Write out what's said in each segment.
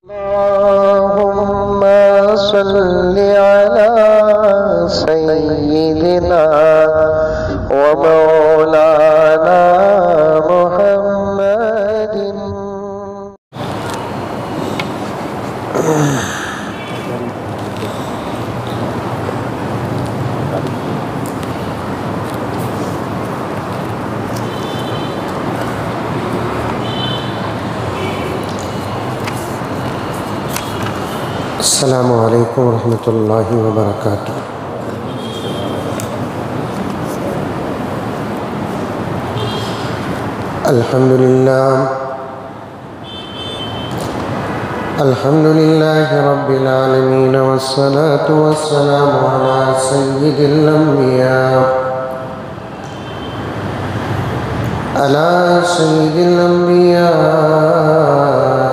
اللهم صل على سيدنا ومولانا محمد. السلام علیکم ورحمۃ اللہ وبرکاتہ. الحمد للہ رب العالمین والصلاة والسلام علی سید الانبیاء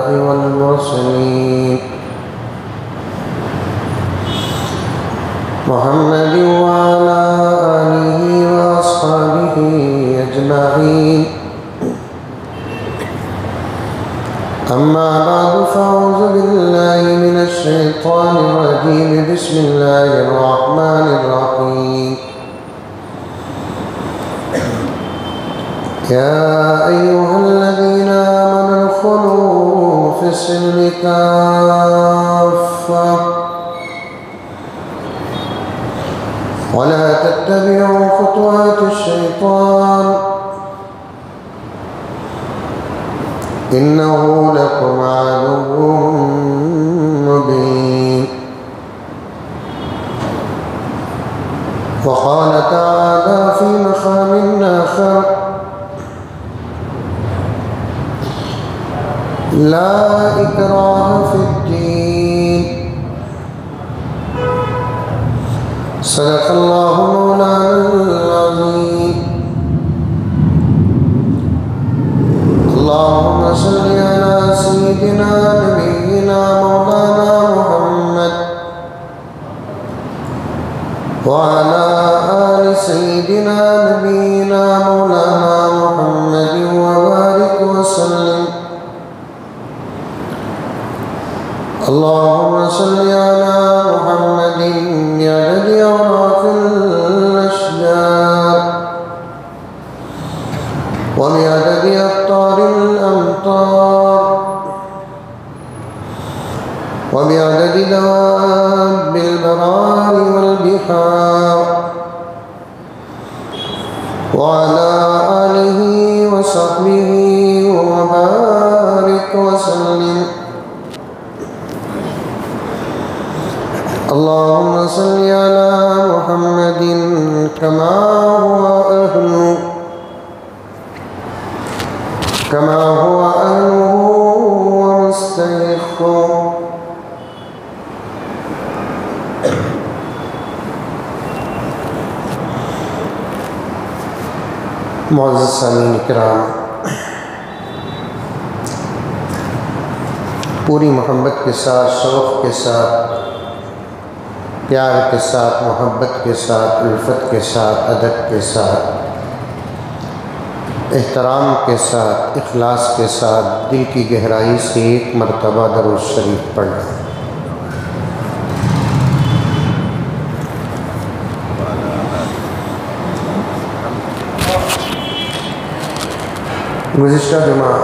والمرسلین محمد وعلى آلہ واصحابہ اجمعین. اما بعد فاعوذ باللہ من الشیطان الرجیم. بسم اللہ الرحمن الرحیم. یا ایہا الذین آمنوا ادخلوا فی السلم کافہ ولا تتبعوا خطوات الشيطان إنه لكم عدو مبين. وقال تعالى في مقام آخر لا إكراه في الدين. صدق اللہ مولانا العظیم. اللہم صل علی سیدنا نبینا مولانا محمد وعلى آل سیدنا نبینا مولانا محمد وبارک وسلم. اللہم صل علی محمد بعدد أوراق الأشجار وبعدد أقطار الأمطار وبعدد دواب البرار والبحار وعلى آله وصحبه وبارك وسلم. اللهم صل على محمد كما هو أهله ومستحقه. معزز سامعین اکرام، پوری محبت کے ساتھ، شوق کے ساتھ، پیار کے ساتھ، محبت کے ساتھ، الفت کے ساتھ، ادب کے ساتھ، احترام کے ساتھ، اخلاص کے ساتھ، دل کی گہرائی سے ایک مرتبہ درود شریف پڑھیں. گزشتہ جمعہ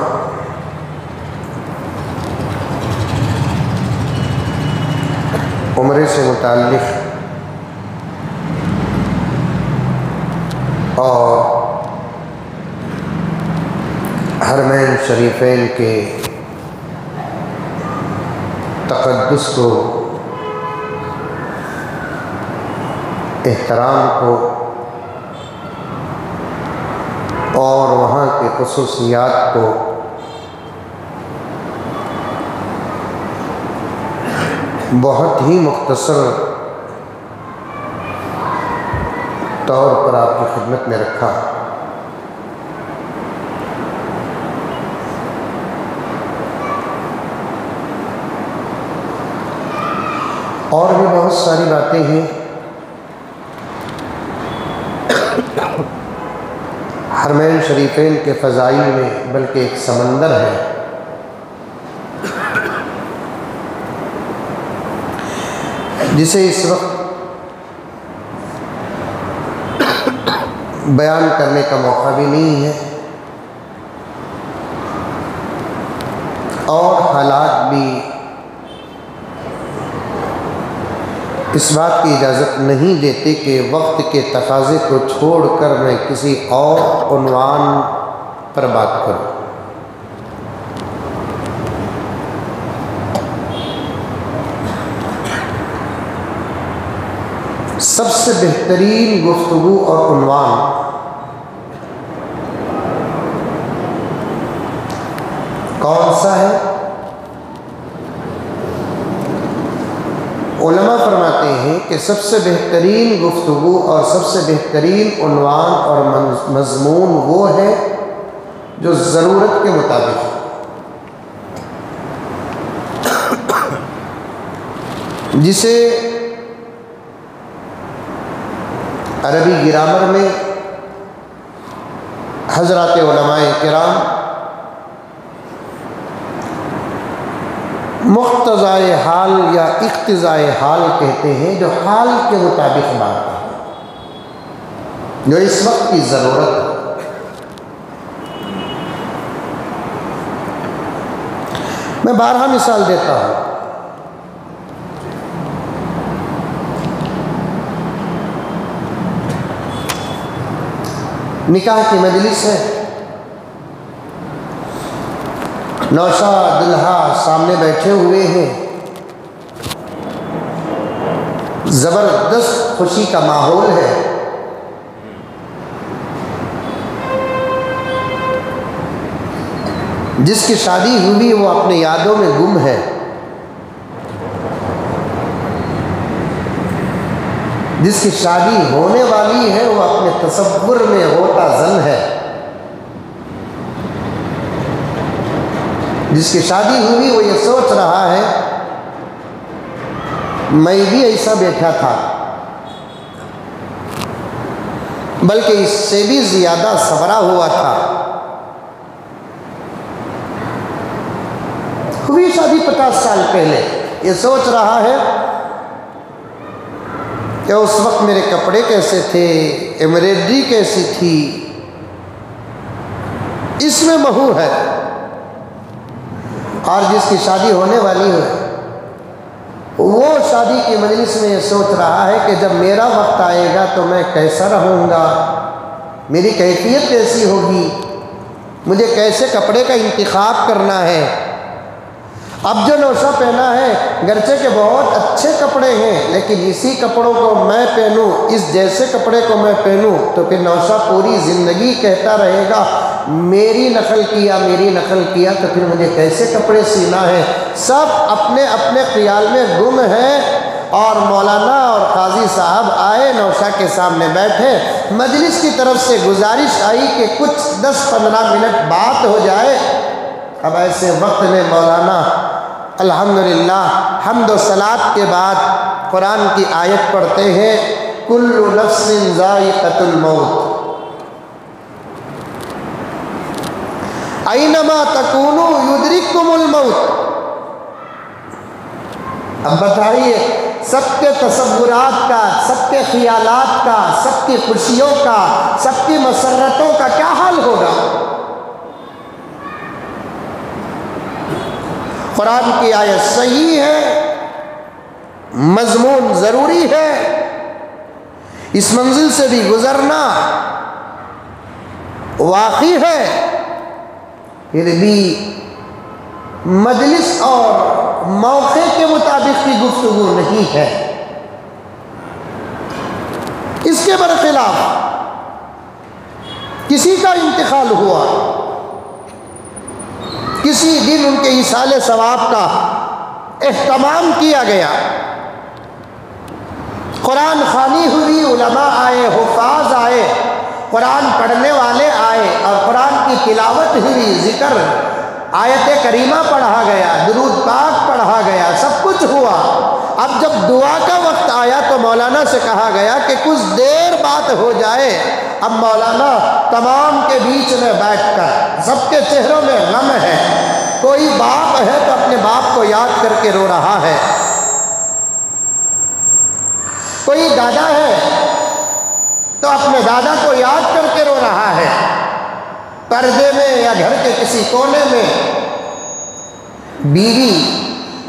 عمرے سے متعلق اور حرمین شریفین کے تقدس کو، احترام کو اور وہاں کے خصوصیات کو بہت ہی مختصر طور پر آپ کی خدمت میں رکھا. اور بھی بہت ساری باتیں ہیں. حرمین شریفین کے فضائل میں بلکہ ایک سمندر ہے جسے اس وقت بیان کرنے کا موقع بھی نہیں ہے اور حالات بھی اس بات کی اجازت نہیں دیتے کہ وقت کے تقاضے کو چھوڑ کر میں کسی اور عنوان پر بات کروں۔ سب سے بہترین گفتگو اور عنوان کون سا ہے؟ علماء فرماتے ہیں کہ سب سے بہترین گفتگو اور سب سے بہترین عنوان اور مضمون وہ ہے جو ضرورت کے مطابق ہے، جسے عربی گرامر میں حضرات علماء کرام مقتضائے حال یا اقتضائے حال کہتے ہیں، جو حال کے مطابق بات ہے، جو اس وقت کی ضرورت ہے۔ میں بارہا مثال دیتا ہوں۔ نکاح کی مجلس ہے، نوشا دلہا سامنے بیٹھے ہوئے ہیں، زبردست خوشی کا ماحول ہے، جس کی شادی ہوئی وہ اپنے یادوں میں گم ہے، جس کی شادی ہونے والی ہے وہ اپنے تصور میں ہوتا زن ہے، جس کی شادی ہوئی وہ یہ سوچ رہا ہے میں بھی ایسا بیٹھا تھا، بلکہ اس سے بھی زیادہ سنورا ہوا تھا۔ ہوئی شادی 50 سال پہلے، یہ سوچ رہا ہے کہ اس وقت میرے کپڑے کیسے تھے، ایمبرائڈری کیسی تھی، اس میں مہو ہے۔ اور جس کی شادی ہونے والی ہے وہ شادی کی مجلس میں یہ سوچ رہا ہے کہ جب میرا وقت آئے گا تو میں کیسا رہوں گا، میری کیفیت کیسی ہوگی، مجھے کیسے کپڑے کا انتخاب کرنا ہے۔ اب جو نوشا پہنا ہے گرچہ کہ بہت اچھے کپڑے ہیں، لیکن اسی کپڑوں کو میں پہنوں، اس جیسے کپڑے کو میں پہنوں تو پھر نوشا پوری زندگی کہتا رہے گا میری نقل کیا، میری نقل کیا، تو پھر مجھے کیسے کپڑے سینا ہے۔ سب اپنے اپنے خیال میں گم ہیں، اور مولانا اور قاضی صاحب آئے، نوشا کے سامنے بیٹھے، مجلس کی طرف سے گزارش آئی کہ کچھ 10-15 منٹ بات ہو جائے۔ اب ایسے وقت میں مولانا الحمدللہ حمد و صلات کے بعد قرآن کی آیت پڑھتے ہیں، کل نفس ذائقۃ الموت اینما تکونوا یدرککم الموت۔ اب بتائیے سب کے تصورات کا، سب کے خیالات کا، سب کی خوشیوں کا، سب کی مسرتوں کا کیا حال ہوگا؟ قرآن کی آیت صحیح ہے، مضمون ضروری ہے، اس منزل سے بھی گزرنا واقعی ہے، پھر بھی مجلس اور موقع کے مطابق کی گفتگو نہیں ہے۔ اس کے برخلاف کسی کا انتقال ہوا، کسی دن ان کے ایصال ثواب کا اہتمام کیا گیا، قرآن خوانی ہوئی، علماء آئے، حفاظ آئے، قرآن پڑھنے والے آئے اور قرآن کی تلاوت ہوئی، ذکر، آیت کریمہ پڑھا گیا، درود پاک پڑھا گیا، سب کچھ ہوا۔ اب جب دعا کا وقت آیا تو مولانا سے کہا گیا کہ کچھ دیر بات ہو جائے۔ اب مولانا تمام کے بیچ میں بیٹھ کر، سب کے چہروں میں غم ہے، کوئی باپ ہے تو اپنے باپ کو یاد کر کے رو رہا ہے، کوئی دادا ہے تو اپنے دادا کو یاد کر کے رو رہا ہے، پردے میں یا گھر کے کسی کونے میں بیوی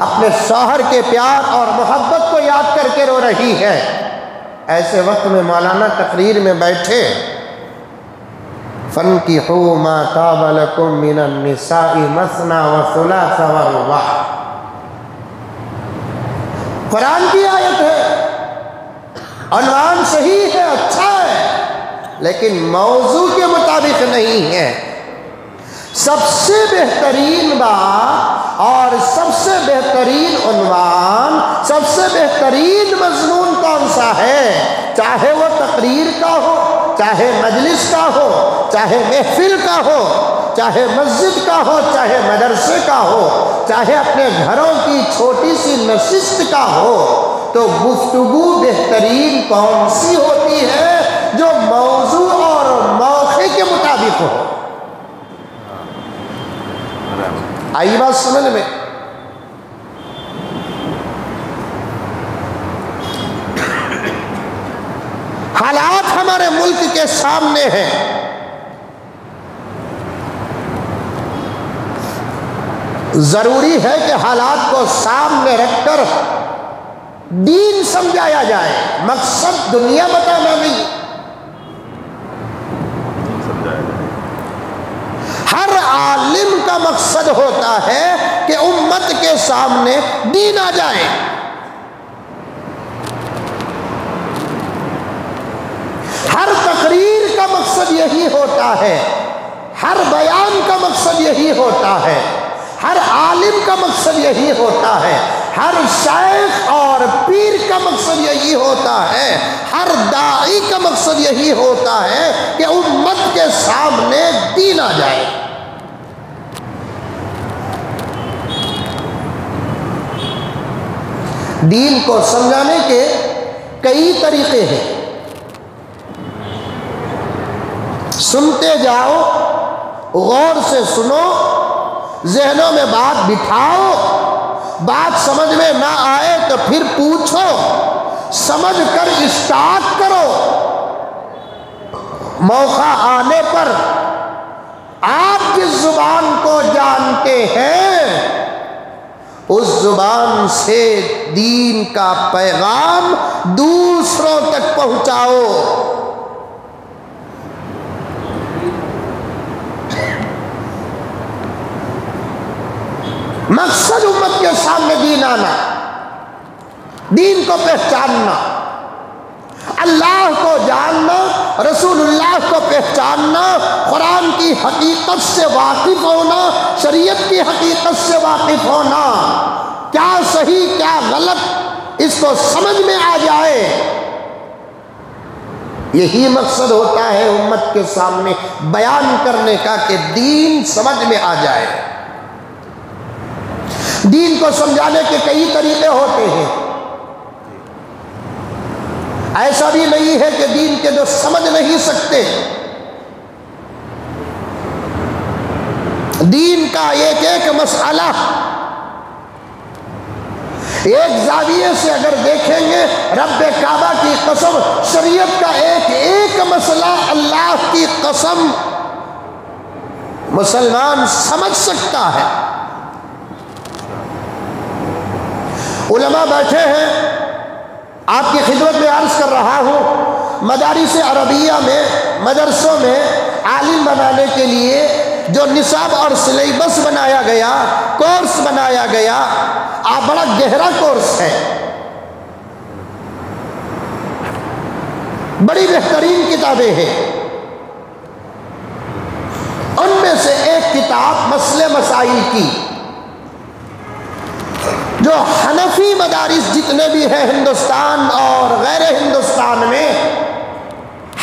اپنے شوہر کے پیار اور محبت کو یاد کر کے رو رہی ہے۔ ایسے وقت میں مولانا تقریر میں بیٹھے، فَانْكِحُوا مَا طَابَ لَكُم مِّنَ النِّسَاءِ مَثْنَىٰ وَثُلَاثَ وَرُبَاعَ، قرآن کی آیت ہے، عنوان صحیح ہے، اچھا ہے، لیکن موضوع کے مطابق نہیں ہے۔ سب سے بہترین بات اور سب سے بہترین عنوان، سب سے بہترین مضمون کون سا ہے؟ چاہے وہ تقریر کا ہو، چاہے مجلس کا ہو، چاہے محفل کا ہو، چاہے مسجد کا ہو، چاہے مدرسے کا ہو، چاہے اپنے گھروں کی چھوٹی سی نشست کا ہو، تو گفتگو بہترین کون سی ہوتی ہے؟ جو موضوع اور موقع کے مطابق ہو۔ آئی بات سمجھ میں؟ حالات ہمارے ملک کے سامنے ہیں، ضروری ہے کہ حالات کو سامنے رکھ کر دین سمجھایا جائے، مقصد دنیا بتانا نہیں۔ ہر عالم کا مقصد ہوتا ہے کہ امت کے سامنے دین آ جائے۔ ہر تقریر کا مقصد یہی ہوتا ہے، ہر بیان کا مقصد یہی ہوتا ہے، ہر عالم کا مقصد یہی ہوتا ہے، ہر شیخ اور پیر کا مقصد یہی ہوتا ہے، ہر داعی کا مقصد یہی ہوتا ہے کہ امت کے سامنے دین آ جائے۔ دین کو سمجھانے کے کئی طریقے ہیں، سنتے جاؤ، غور سے سنو، ذہنوں میں بات بٹھاؤ، بات سمجھ میں نہ آئے تو پھر پوچھو، سمجھ کر اسٹارٹ کرو، موقع آنے پر آپ جس زبان کو جانتے ہیں اس زبان سے دین کا پیغام دوسروں تک پہنچاؤ۔ مقصد امت کے سامنے دین آنا، دین کو پہچاننا، اللہ کو جاننا، رسول اللہ کو پہچاننا، قرآن کی حقیقت سے واقف ہونا، شریعت کی حقیقت سے واقف ہونا، کیا صحیح کیا غلط اس کو سمجھ میں آ جائے، یہی مقصد ہوتا ہے امت کے سامنے بیان کرنے کا کہ دین سمجھ میں آ جائے۔ دین کو سمجھانے کے کئی طریقے ہوتے ہیں، ایسا بھی نہیں ہے کہ دین کے جو سمجھ نہیں سکتے، دین کا ایک ایک مسئلہ ایک زاویے سے اگر دیکھیں گے، رب کعبہ کی قسم، شریعت کا ایک ایک مسئلہ اللہ کی قسم مسلمان سمجھ سکتا ہے۔ علماء بیٹھے ہیں، آپ کی خدمت میں عرض کر رہا ہوں، مدارس عربیہ میں، مدرسوں میں عالم بنانے کے لیے جو نصاب اور سلیبس بنایا گیا، کورس بنایا گیا، بڑا گہرا کورس ہے، بڑی بہترین کتابیں ہیں۔ ان میں سے ایک کتاب مسئلے مسائل کی، جو حنفی مدارس جتنے بھی ہیں ہندوستان اور غیر ہندوستان میں،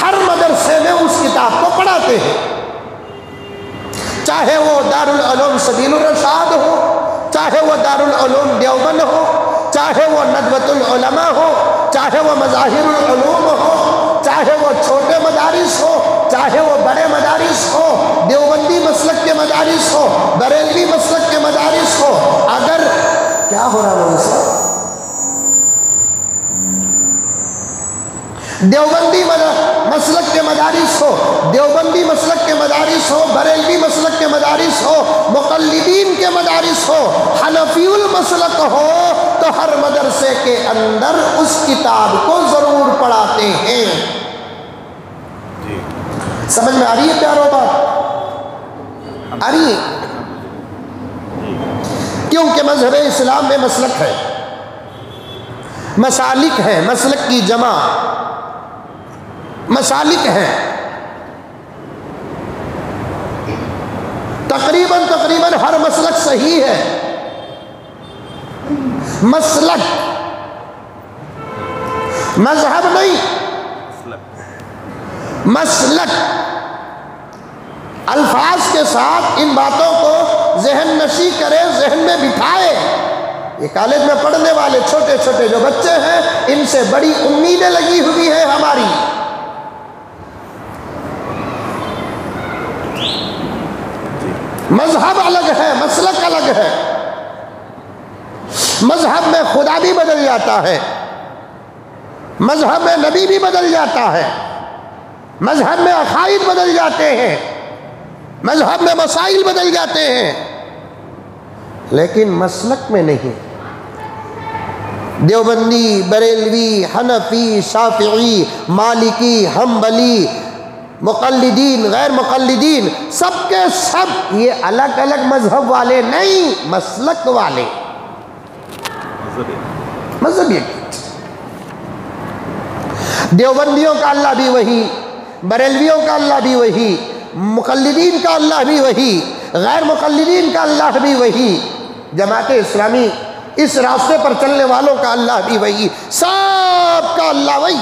ہر مدرسے میں اس کتاب کو پڑھاتے ہیں، چاہے وہ دارالعلوم سبیل الرشاد ہو، چاہے وہ دارالعلوم دیوبند ہو، چاہے وہ ندوۃ العلماء ہو، چاہے وہ مظاہر العلوم ہو، چاہے وہ چھوٹے مدارس ہو، چاہے وہ بڑے مدارس ہو، دیوبندی مسلک کے مدارس ہو، بریلوی مسلک کے مدارس ہو، اگر کیا ہو رہا ہے دیوبندی مسلک کے مدارس ہو، دیوبندی مسلک کے مدارس ہو، بریلوی مسلک کے مدارس ہو، مقلدین کے مدارس ہو، حنفی المسلک ہو، تو ہر مدرسے کے اندر اس کتاب کو ضرور پڑھاتے ہیں۔ سمجھ میں آ رہی ہے پیارو بات؟ آ رہی ہے؟ کیونکہ مذہب اسلام میں مسلک ہے، مسالک ہے، مسلک کی جمع مسالک ہیں، تقریباً ہر مسلک صحیح ہے۔ مسلک، مذہب نہیں، مسلک۔ الفاظ کے ساتھ ان باتوں کو ذہن نشی کرے، ذہن میں بٹھائے۔ یہ کالج میں پڑھنے والے چھوٹے چھوٹے جو بچے ہیں، ان سے بڑی امیدیں لگی ہوئی ہیں ہماری۔ مذہب الگ ہے، مسلک الگ ہے۔ مذہب میں خدا بھی بدل جاتا ہے، مذہب میں نبی بھی بدل جاتا ہے، مذہب میں عقائد بدل جاتے ہیں، مذہب میں مسائل بدل جاتے ہیں، لیکن مسلک میں نہیں۔ دیوبندی، بریلوی، حنفی، شافعی، مالکی، حنبلی، مقلدین، غیر مقلدین، سب کے سب یہ الگ الگ مذہب والے نہیں، مسلک والے، مذہب ایک۔ دیوبندیوں کا اللہ بھی وہی، بریلویوں کا اللہ بھی وہی، مقلدین کا اللہ بھی وہی، غیر مقلدین کا اللہ بھی وہی، جماعت اسلامی اس راستے پر چلنے والوں کا اللہ بھی وہی، سب کا اللہ وہی۔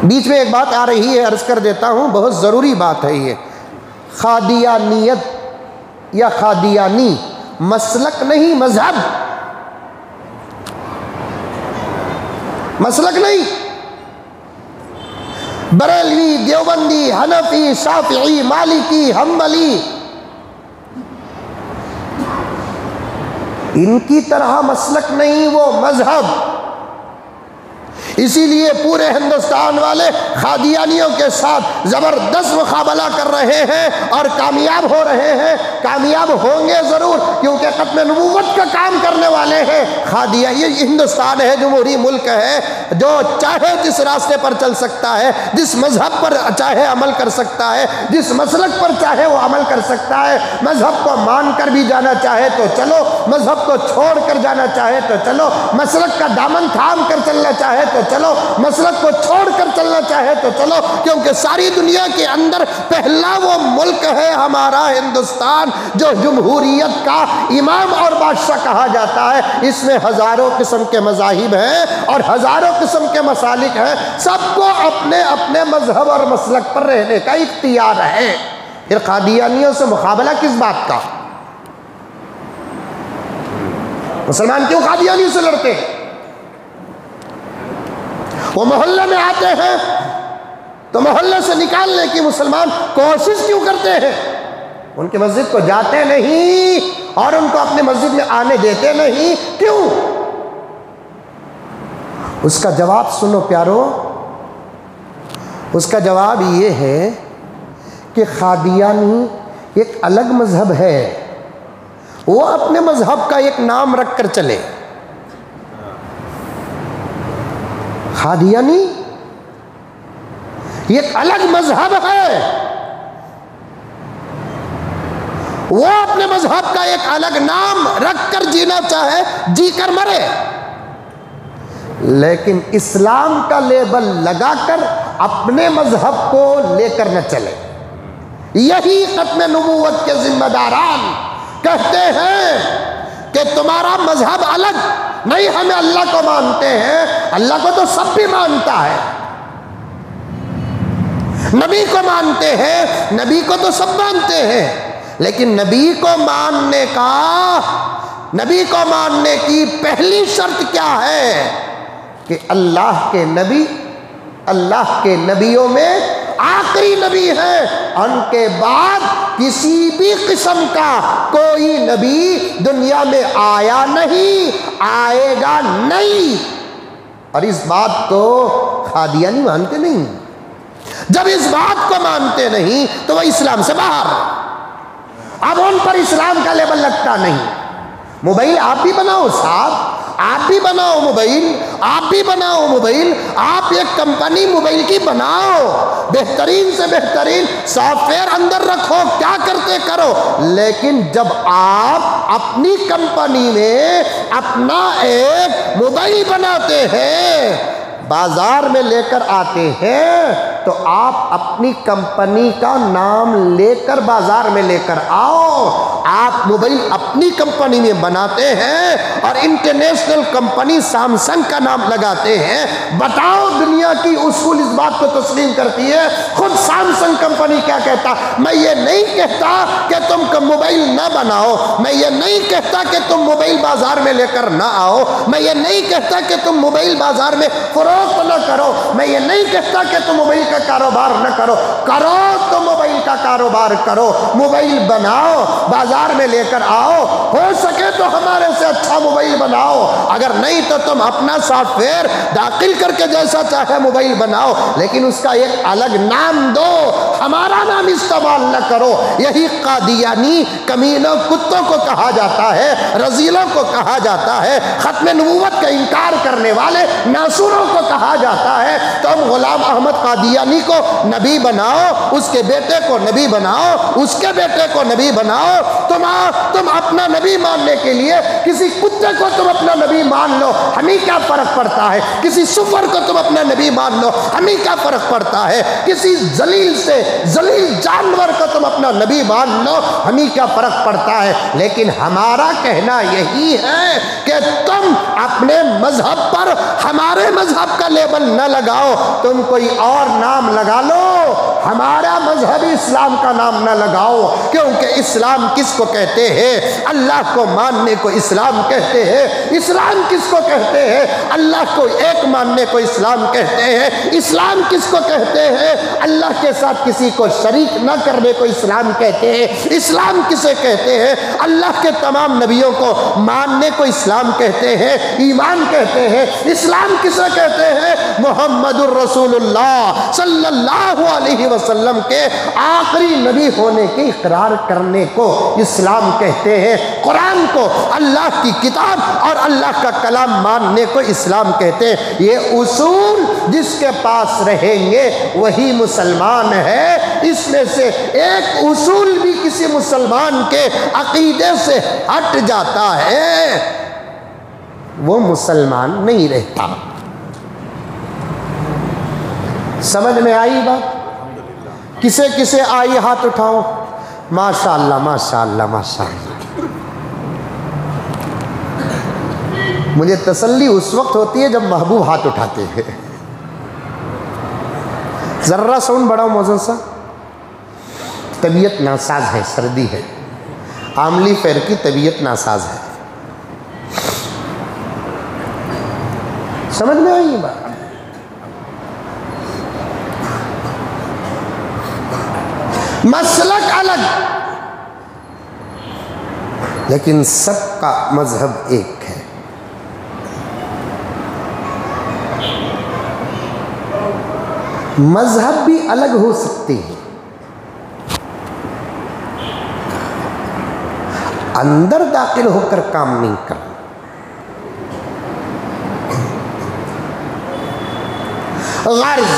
بیچ میں ایک بات آ رہی ہے، عرض کر دیتا ہوں، بہت ضروری بات ہے یہ۔ قادیانیت یا قادیانی مسلک نہیں، مذہب، مسلک نہیں۔ بریلوی، دیوبندی، حنفی، شافعی، مالکی، حنبلی، ان کی طرح مسلک نہیں، وہ مذہب۔ اسی لیے پورے ہندوستان والے قادیانیوں کے ساتھ زبردست مقابلہ کر رہے ہیں اور کامیاب ہو رہے ہیں، کامیاب ہوں گے ضرور، کیونکہ ختم نبوت کا کام کرنے والے ہیں۔ یہ ہندوستان ہے، جمہوری ملک ہے، جو چاہے جس راستے پر چل سکتا ہے، جس مذہب پر چاہے عمل کر سکتا ہے، جس مسلک پر چاہے وہ عمل کر سکتا ہے۔ مذہب کو مان کر بھی جانا چاہے تو چلو، مذہب کو چھوڑ کر جانا چاہے تو چلو، مسلک کا دامن تھام کر چلنا چاہے تو چلو، مسلک کو چھوڑ کر چلنا چاہے تو چلو، کیونکہ ساری دنیا کے اندر پہلا وہ ملک ہے ہمارا ہندوستان جو جمہوریت کا امام اور بادشاہ کہا جاتا ہے۔ اس میں ہزاروں قسم کے مذاہب ہیں اور ہزاروں قسم کے مسالک ہیں، سب کو اپنے اپنے مذہب اور مسلک پر رہنے کا اختیار ہے۔ پھر قادیانیوں سے مقابلہ کس بات کا؟ مسلمان کیوں قادیانی سے لڑتے ہیں؟ وہ محلے میں آتے ہیں تو محلے سے نکالنے کی مسلمان کوشش کیوں کرتے ہیں؟ ان کی مسجد کو جاتے نہیں اور ان کو اپنی مسجد میں آنے دیتے نہیں، کیوں؟ اس کا جواب سنو پیارو، اس کا جواب یہ ہے کہ قادیانی ایک الگ مذہب ہے، وہ اپنے مذہب کا ایک نام رکھ کر چلے۔ قادیانی ایک الگ مذہب ہے، وہ اپنے مذہب کا ایک الگ نام رکھ کر جینا چاہے جی کر مرے، لیکن اسلام کا لیبل لگا کر اپنے مذہب کو لے کر نہ چلے۔ یہی ختم نبوت کے ذمہ داران کہتے ہیں کہ تمہارا مذہب الگ نہیں، ہمیں اللہ کو مانتے ہیں، اللہ کو تو سب بھی مانتا ہے، نبی کو مانتے ہیں، نبی کو تو سب مانتے ہیں، لیکن نبی کو ماننے کی پہلی شرط کیا ہے کہ اللہ کے نبی اللہ کے نبیوں میں آخری نبی ہیں، ان کے بعد کسی بھی قسم کا کوئی نبی دنیا میں آیا نہیں، آئے گا نہیں۔ اور اس بات کو قادیانی مانتے نہیں۔ جب اس بات کو مانتے نہیں تو وہ اسلام سے باہر، اب ان پر اسلام کا لیبل لگتا نہیں۔ موبائل آپ بھی بناؤ صاحب، آپ بھی بناؤ موبائل، آپ بھی بناؤ موبائل، آپ ایک کمپنی موبائل کی بناؤ، بہترین سے بہترین سافٹ ویئر اندر رکھو، کیا کرتے کرو، لیکن جب آپ اپنی کمپنی میں اپنا ایک موبائل بناتے ہیں، بازار میں لے کر آتے ہیں، تو آپ اپنی کمپنی کا نام لے کر بازار میں لے کر آؤ۔ آپ موبائل اپنی کمپنی میں بناتے ہیں اور انٹرنیشنل کمپنی سیمسنگ کا نام لگاتے ہیں، بتاؤ دنیا کی اصول اس بات کو تسلیم کرتی ہے؟ خود سیمسنگ کمپنی کیا کہتا؟ میں یہ نہیں کہتا کہ تم موبائل نہ بناؤ، میں یہ نہیں کہتا کہ تم موبائل بازار میں لے کر نہ آؤ، میں یہ نہیں کہتا کہ تم موبائل بازار میں فروخت نہ کرو، میں یہ نہیں کہتا کہ تم موبائل کا کاروبار نہ کرو، کرو تو موبائل کا کاروبار کرو، موبائل بناؤ، بازار میں لے کر آؤ، ہو سکے تو ہمارے سے اچھا موبائل بناؤ، اگر نہیں تو تم اپنا سافٹ ویئر داخل کر کے جیسا چاہے موبائل بناؤ، لیکن اس کا ایک الگ نام دو، ہمارا نام استعمال نہ کرو۔ یہی قادیانی کمینوں کتوں کو کہا جاتا ہے، رذیلوں کو کہا جاتا ہے، ختم نبوت کا انکار کرنے والے ناصروں کو کہا جاتا ہے۔ تم غلام احمد قادیانی کو نبی بناؤ، اس کے بیٹے کو نبی بناؤ، اس کے بیٹے کو نبی بناؤ، تم اپنا نبی ماننے کے لیے کسی کتے کو تم اپنا نبی مان لو، ہمیں کیا فرق پڑتا ہے؟ کسی سفر کو تم اپنا نبی مان لو، ہمیں کیا فرق پڑتا ہے؟ کسی ذلیل سے ذلیل جانور کو تم اپنا نبی مان لو، ہمیں کیا فرق پڑتا ہے؟ لیکن ہمارا کہنا یہی ہے کہ تم اپنے مذہب پر ہمارے مذہب کا لیبل نہ لگاؤ، تم کوئی اور نام لگا لو، ہمارا مذہب اسلام کا نام نہ لگاؤ، کیونکہ اسلام کس کو کہتے ہیں؟ اللہ کو ماننے کو اسلام کہتے ہیں۔ اسلام کس کو کہتے ہیں؟ اللہ کو ایک ماننے کو اسلام کہتے ہیں۔ اسلام کس کو کہتے ہیں؟ اللہ کے ساتھ کسی کو شریک نہ کرنے کو اسلام کہتے ہیں۔ اسلام کسے کہتے ہیں؟ اللہ کے تمام نبیوں کو ماننے کو اسلام کہتے ہیں، ایمان کہتے ہیں۔ اسلام کسے کہتے ہیں؟ محمد الرسول اللہ صلی اللہ علیہ وسلم کے آخری نبی ہونے کی اقرار کرنے کو اسلام کہتے ہیں۔ قرآن کو اللہ کی کتاب اور اللہ کا کلام ماننے کو اسلام کہتے ہیں۔ یہ اصول جس کے پاس رہیں گے وہی مسلمان ہے۔ اس میں سے ایک اصول بھی کسی مسلمان کے عقیدے سے ہٹ جاتا ہے، وہ مسلمان نہیں رہتا۔ سمجھ میں آئی بات؟ کسے کسے آئی ہاتھ اٹھاؤ؟ ماشاءاللہ ماشاءاللہ ماشاءاللہ۔ مجھے تسلی اس وقت ہوتی ہے جب محبوب ہاتھ اٹھاتے ہیں۔ ذرہ ساؤنڈ بڑھاؤ موزن صاحب۔ طبیعت ناساز ہے، سردی ہے، عاملی فیر کی طبیعت ناساز ہے۔ سمجھ میں آئی بات؟ مسلک الگ لیکن سب کا مذہب ایک ہے۔ مذہب بھی الگ ہو سکتے ہیں، اندر داخل ہو کر کام نہیں کرنا۔ غرض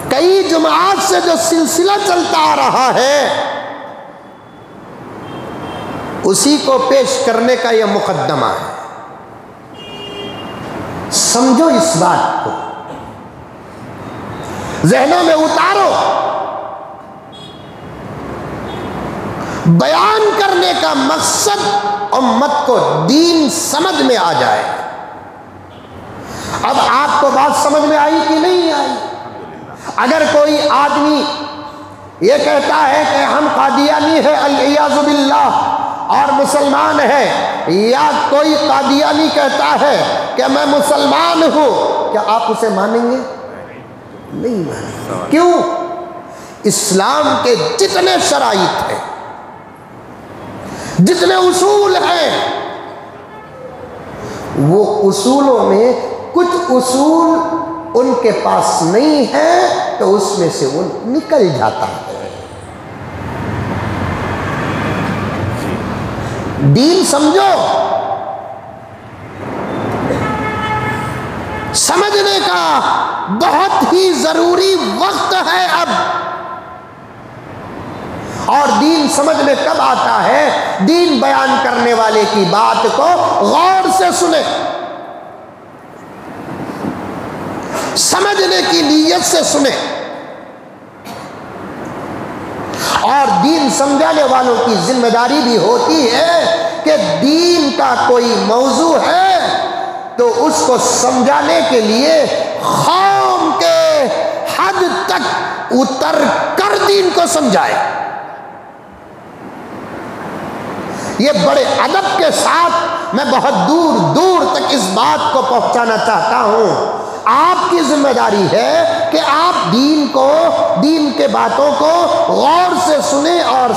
کئی جماعت سے جو سلسلہ چلتا آ رہا ہے اسی کو پیش کرنے کا یہ مقدمہ ہے۔ سمجھو اس بات کو، ذہنوں میں اتارو۔ بیان کرنے کا مقصد امت کو دین سمجھ میں آ جائے۔ اب آپ کو بات سمجھ میں آئی کہ نہیں آئی؟ اگر کوئی آدمی یہ کہتا ہے کہ ہم قادیانی ہے العیاذ باللہ اور مسلمان ہے، یا کوئی قادیانی کہتا ہے کہ میں مسلمان ہوں کیا آپ اسے مانیں گے؟ نہیں مانیں گے۔ کیوں؟ اسلام کے جتنے شرائط ہیں، جتنے اصول ہیں، وہ اصولوں میں کچھ اصول ان کے پاس نہیں ہے تو اس میں سے وہ نکل جاتا ہے۔ دین سمجھو، سمجھنے کا بہت ہی ضروری وقت ہے اب۔ اور دین سمجھ میں کب آتا ہے؟ دین بیان کرنے والے کی بات کو غور سے سنیں، سمجھنے کی نیت سے سنیں، اور دین سمجھانے والوں کی ذمہ داری بھی ہوتی ہے کہ دین کا کوئی موضوع ہے تو اس کو سمجھانے کے لیے قوم کے حد تک اتر کر دین کو سمجھائے۔ یہ بڑے ادب کے ساتھ میں بہت دور دور تک اس بات کو پہنچانا چاہتا ہوں۔ آپ کی ذمہ داری ہے کہ آپ دین کو، دین کے باتوں کو غور سے سنیں اور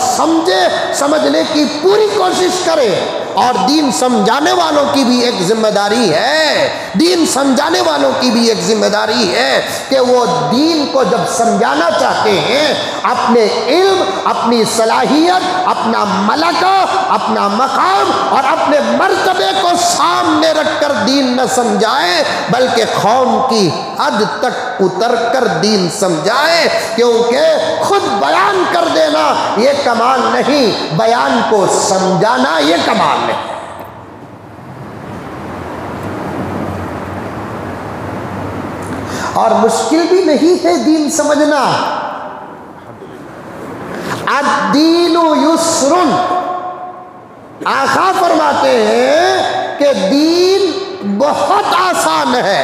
سمجھنے کی پوری کوشش کریں۔ اور دین سمجھانے والوں کی بھی ایک ذمہ داری ہے، دین سمجھانے والوں کی بھی ایک ذمہ داری ہے کہ وہ دین کو جب سمجھانا چاہتے ہیں اپنے علم، اپنی صلاحیت، اپنا ملکہ، اپنا مقام اور اپنے مرتبے کو سامنے رکھ کر دین نہ سمجھائیں بلکہ قوم کی حد تک اتر کر دین سمجھائیں، کیونکہ خود بیان کر دینا یہ کمال نہیں، بیان کو سمجھانا یہ کمال ہے۔ اور مشکل بھی نہیں ہے دین سمجھنا۔ الدین یسر، آقا فرماتے ہیں کہ دین بہت آسان ہے،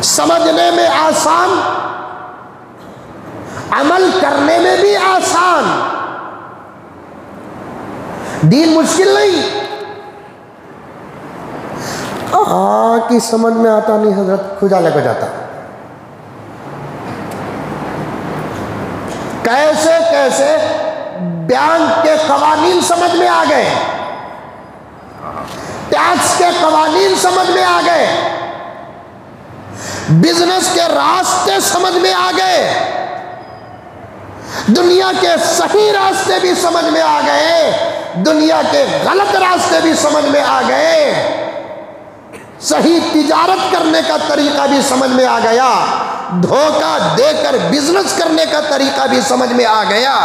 سمجھنے میں آسان، عمل کرنے میں بھی آسان، دین مشکل نہیں۔ کہ سمجھ میں آتا نہیں حضرت، کھجالے کو جاتا، کیسے کیسے بینک کے قوانین سمجھ میں آ گئے، ٹیکس کے قوانین سمجھ میں آ گئے، بزنس کے راستے سمجھ میں آ گئے، دنیا کے صحیح راستے بھی سمجھ میں آ گئے، دنیا کے غلط راستے بھی سمجھ میں آ گئے، صحیح تجارت کرنے کا طریقہ بھی سمجھ میں آ گیا، دھوکہ دے کر بزنس کرنے کا طریقہ بھی سمجھ میں آ گیا،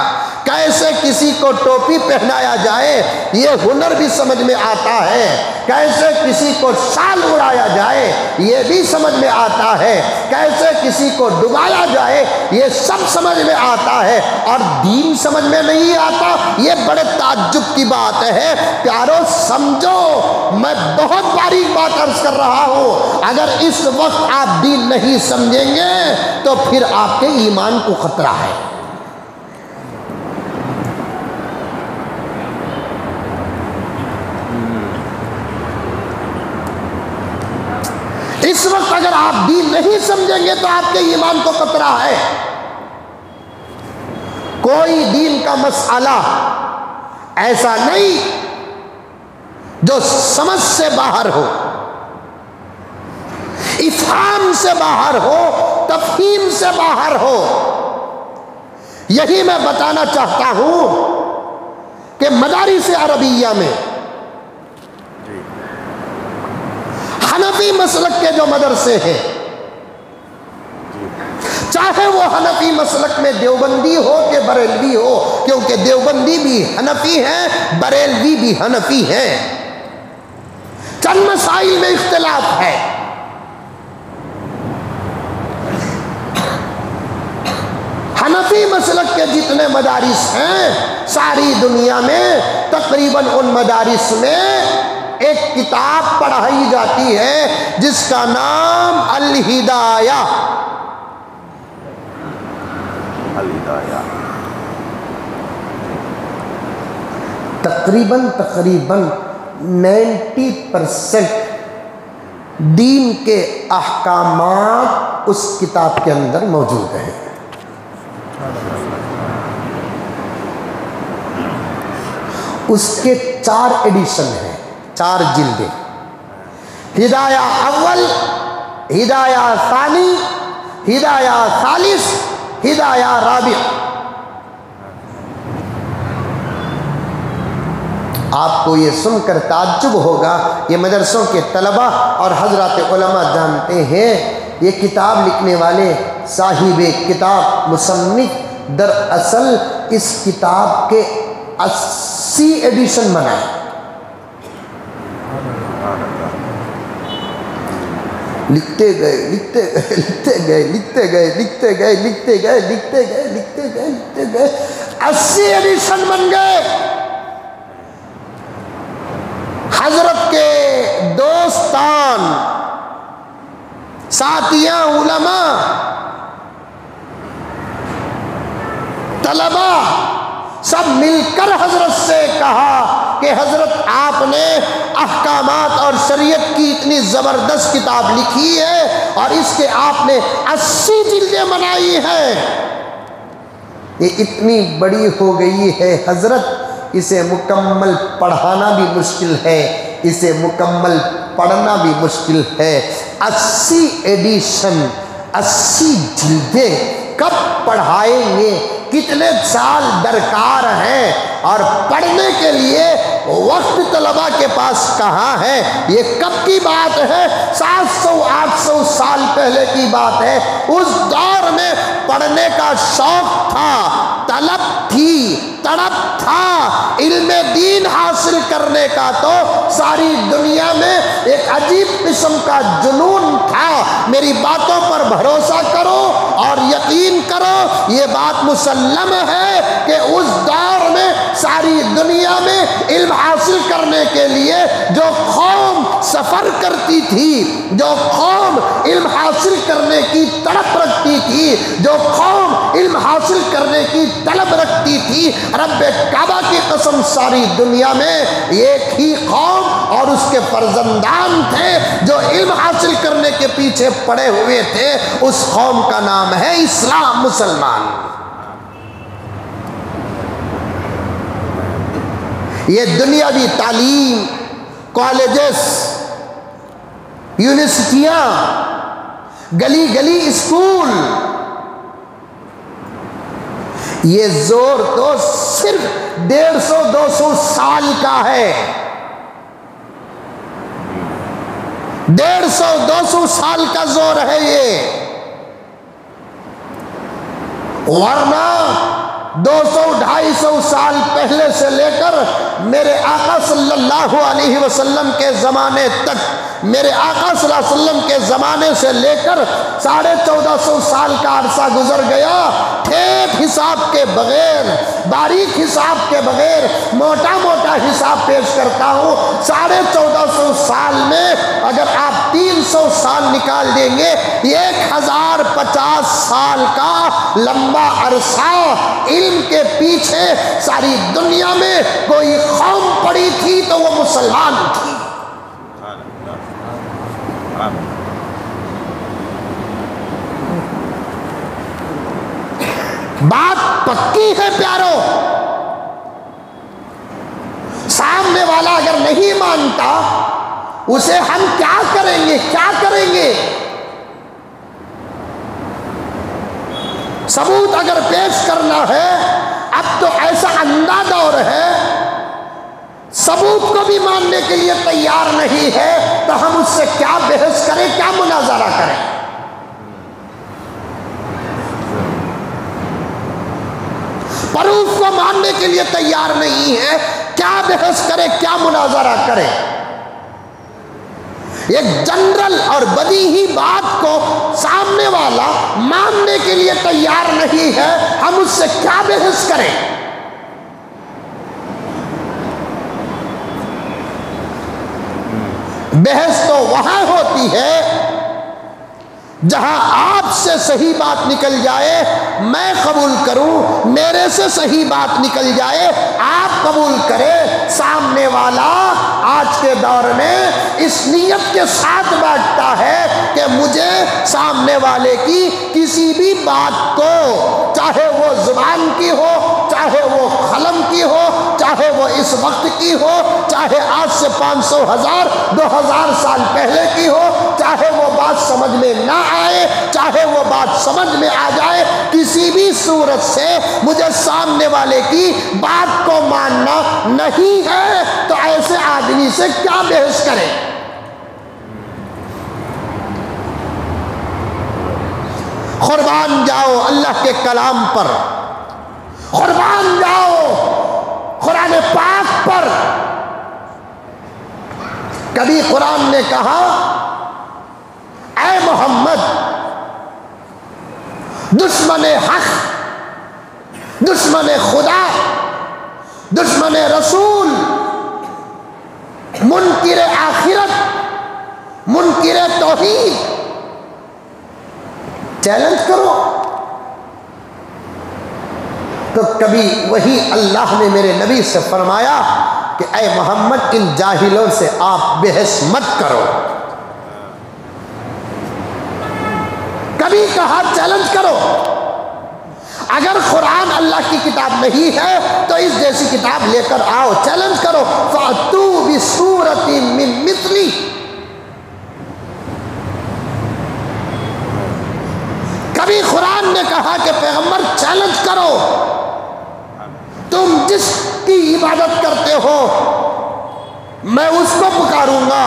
کیسے کسی کو ٹوپی پہنایا جائے یہ ہنر بھی سمجھ میں آتا ہے، کیسے کسی کو شال اڑایا جائے یہ بھی سمجھ میں آتا ہے، کیسے کسی کو ڈبایا جائے یہ سب سمجھ میں آتا ہے، اور دین سمجھ میں نہیں آتا، یہ بڑے تعجب کی بات ہے۔ پیارو سمجھو، میں بہت باریک بات عرض کر رہا ہوں، اگر اس وقت آپ دین نہیں سمجھیں گے تو پھر آپ کے ایمان کو خطرہ ہے۔ اس وقت اگر آپ دین نہیں سمجھیں گے تو آپ کے ایمان کو خطرہ ہے۔ کوئی دین کا مسئلہ ایسا نہیں جو سمجھ سے باہر ہو، افہام سے باہر ہو، تفہیم سے باہر ہو۔ یہی میں بتانا چاہتا ہوں کہ مدارس عربیہ میں حنفی مسلک کے جو مدرسے ہیں، چاہے وہ حنفی مسلک میں دیوبندی ہو کہ بریلوی ہو، کیونکہ دیوبندی بھی حنفی ہیں، بریلوی بھی حنفی ہیں، چند مسائل میں اختلاف ہے، حنفی مسلک کے جتنے مدارس ہیں ساری دنیا میں تقریباً ان مدارس میں ایک کتاب پڑھائی جاتی ہے جس کا نام الہدایہ۔ تقریباً 90% دین کے احکامات اس کتاب کے اندر موجود ہیں۔ اس کے 4 ایڈیشن ہیں، 4 جلدیں، ہدایہ اول، ہدایہ ثانی، ہدایہ ثالث، ہدایہ رابع۔ آپ کو یہ سن کر تعجب ہوگا، یہ مدرسوں کے طلبہ اور حضرات علماء جانتے ہیں، یہ کتاب لکھنے والے صاحب کتاب مصنف دراصل اس کتاب کے 80 ایڈیشن بنائے۔ لکھتے گئے لکھتے گئے لکھتے گئے لکھتے گئے لکھتے گئے لکھتے گئے لکھتے گئے لکھتے گئے لکھتے گئے 80 ایڈیشن بن گئے۔ حضرت کے دوستان، ساتھیاں، علماء، طلبہ سب مل کر حضرت سے کہا کہ حضرت آپ نے احکامات اور شریعت کی اتنی زبردست کتاب لکھی ہے اور اس کے آپ نے 80 جلدیں بنائی ہیں، یہ اتنی بڑی ہو گئی ہے حضرت، اسے مکمل پڑھانا بھی مشکل ہے، اسے مکمل پڑھنا بھی مشکل ہے۔ 80 ایڈیشن، 80 جلدیں کب پڑھائیں گے؟ کتنے سال درکار ہیں؟ اور پڑھنے کے لیے وقت طلبہ کے پاس کہاں ہے؟ یہ کب کی بات ہے؟ 700-800 سال پہلے کی بات ہے۔ اس دور میں پڑھنے کا شوق تھا، طلب تھی، تڑپ تھا، علم دین حاصل کرنے کا تو ساری دنیا میں ایک عجیب قسم کا جنون تھا۔ میری باتوں پر بھروسہ کرو اور یقین کرو، یہ بات مسلم ہے کہ اس دور میں ساری دنیا میں علم حاصل کرنے کے لیے جو قوم سفر کرتی تھی، جو قوم علم حاصل کرنے کی تڑپ رکھتی تھی، جو قوم علم حاصل کرنے کی طلب رکھتی تھی، رب کعبہ کی قسم ساری دنیا میں ایک ہی قوم اور اس کے فرزندان تھے جو علم حاصل کرنے کے پیچھے پڑے ہوئے تھے۔ اس قوم کا نام ہے اسلام، مسلمان۔ یہ دنیاوی تعلیم، کالجز، یونیورسٹیاں، گلی گلی اسکول، یہ زور تو صرف 150-200 سال کا ہے، 150-200 سال کا زور ہے یہ، ورنہ 200-250 سال پہلے سے لے کر میرے آقا صلی اللہ علیہ وسلم کے زمانے تک، میرے آقا صلی اللہ علیہ وسلم کے زمانے سے لے کر 1450 سال کا عرصہ گزر گیا، ٹھیک حساب کے بغیر، باریک حساب کے بغیر موٹا موٹا حساب پیش کرتا ہوں، 1450 سال میں اگر آپ 300 سال نکال دیں گے، 1050 سال کا لمبا عرصہ علم کے پیچھے ساری دنیا میں کوئی قوم پڑی تھی تو وہ مسلمان تھی۔ بات پکی ہے پیارو، سامنے والا اگر نہیں مانتا اسے ہم کیا کریں گے؟ کیا کریں گے؟ ثبوت اگر پیش کرنا ہے، اب تو ایسا اندھا دور ہے، ثبوت کو بھی ماننے کے لیے تیار نہیں ہے تو ہم اس سے کیا بحث کریں، کیا مناظرہ کریں؟ پروف کو ماننے کے لیے تیار نہیں ہے، کیا بحث کرے، کیا مناظرہ کرے؟ ایک جنرل اور بدیہی بات کو سامنے والا ماننے کے لیے تیار نہیں ہے، ہم اس سے کیا بحث کریں؟ بحث تو وہاں ہوتی ہے جہاں آپ سے صحیح بات نکل جائے، میں قبول کروں میرے سے صحیح بات نکل جائے، آپ قبول کریں۔ سامنے والا آج کے دور میں اس نیت کے ساتھ بیٹھتا ہے کہ مجھے سامنے والے کی کسی بھی بات کو، چاہے وہ زبان کی ہو، چاہے وہ قلم کی ہو، چاہے وہ اس وقت کی ہو، چاہے آج سے 500 1000 2000 سال پہلے کی ہو، چاہے وہ بات سمجھ میں نہ آئے، چاہے وہ بات سمجھ میں آ جائے، کسی بھی صورت سے مجھے سامنے والے کی بات کو ماننا نہیں ہے، تو ایسے آدمی سے کیا بحث کریں؟ قربان جاؤ اللہ کے کلام پر، قربان جاؤ قرآن پاک پر۔ کبھی قرآن نے کہا اے محمد، دشمن حق، دشمن خدا، دشمن رسول، منکر آخرت، منکر توحید، چیلنج کرو۔ تو کبھی وہی اللہ نے میرے نبی سے فرمایا کہ اے محمد ان جاہلوں سے آپ بحث مت کرو۔ کبھی کہا چیلنج کرو، اگر قرآن اللہ کی کتاب نہیں ہے تو اس جیسی کتاب لے کر آؤ، چیلنج کرو۔ فَأْتُوا بِسُورَةٍ مِّن مِّثْلِهِ، کبھی قرآن نے کہا کہ پیغمبر چیلنج کرو، تم جس کی عبادت کرتے ہو میں اس کو پکاروں گا،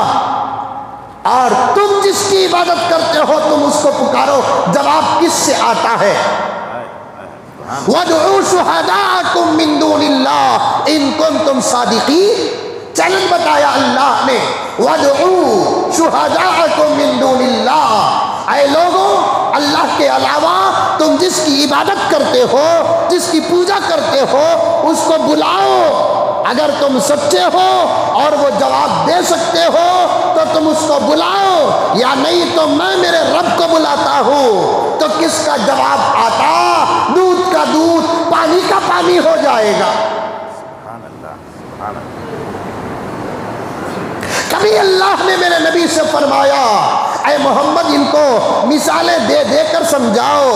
اور تم جس کی عبادت کرتے ہو تم اس کو پکارو۔ جواب کس سے آتا ہے؟ وَادْعُوا شُهَدَاءَكُم مِّن دُونِ اللَّهِ إِن كُنتُمْ صَادِقِينَ، چیلنج بتایا اللہ نے، وَادْعُوا شُهَدَاءَكُم مِّن دُونِ اللَّهِ، اے لوگوں اللہ کے علاوہ تم جس کی عبادت کرتے ہو، جس کی پوجا کرتے ہو، اس کو بلاؤ۔ اگر تم سچے ہو اور وہ جواب دے سکتے ہو تو تم اس کو بلاؤ، یا نہیں تو میں میرے رب کو بلاتا ہوں۔ تو کس کا جواب آتا؟ دودھ کا دودھ، پانی کا پانی ہو جائے گا۔ کبھی اللہ نے میرے نبی سے فرمایا اے محمد ان کو مثالیں دے دے کر سمجھاؤ،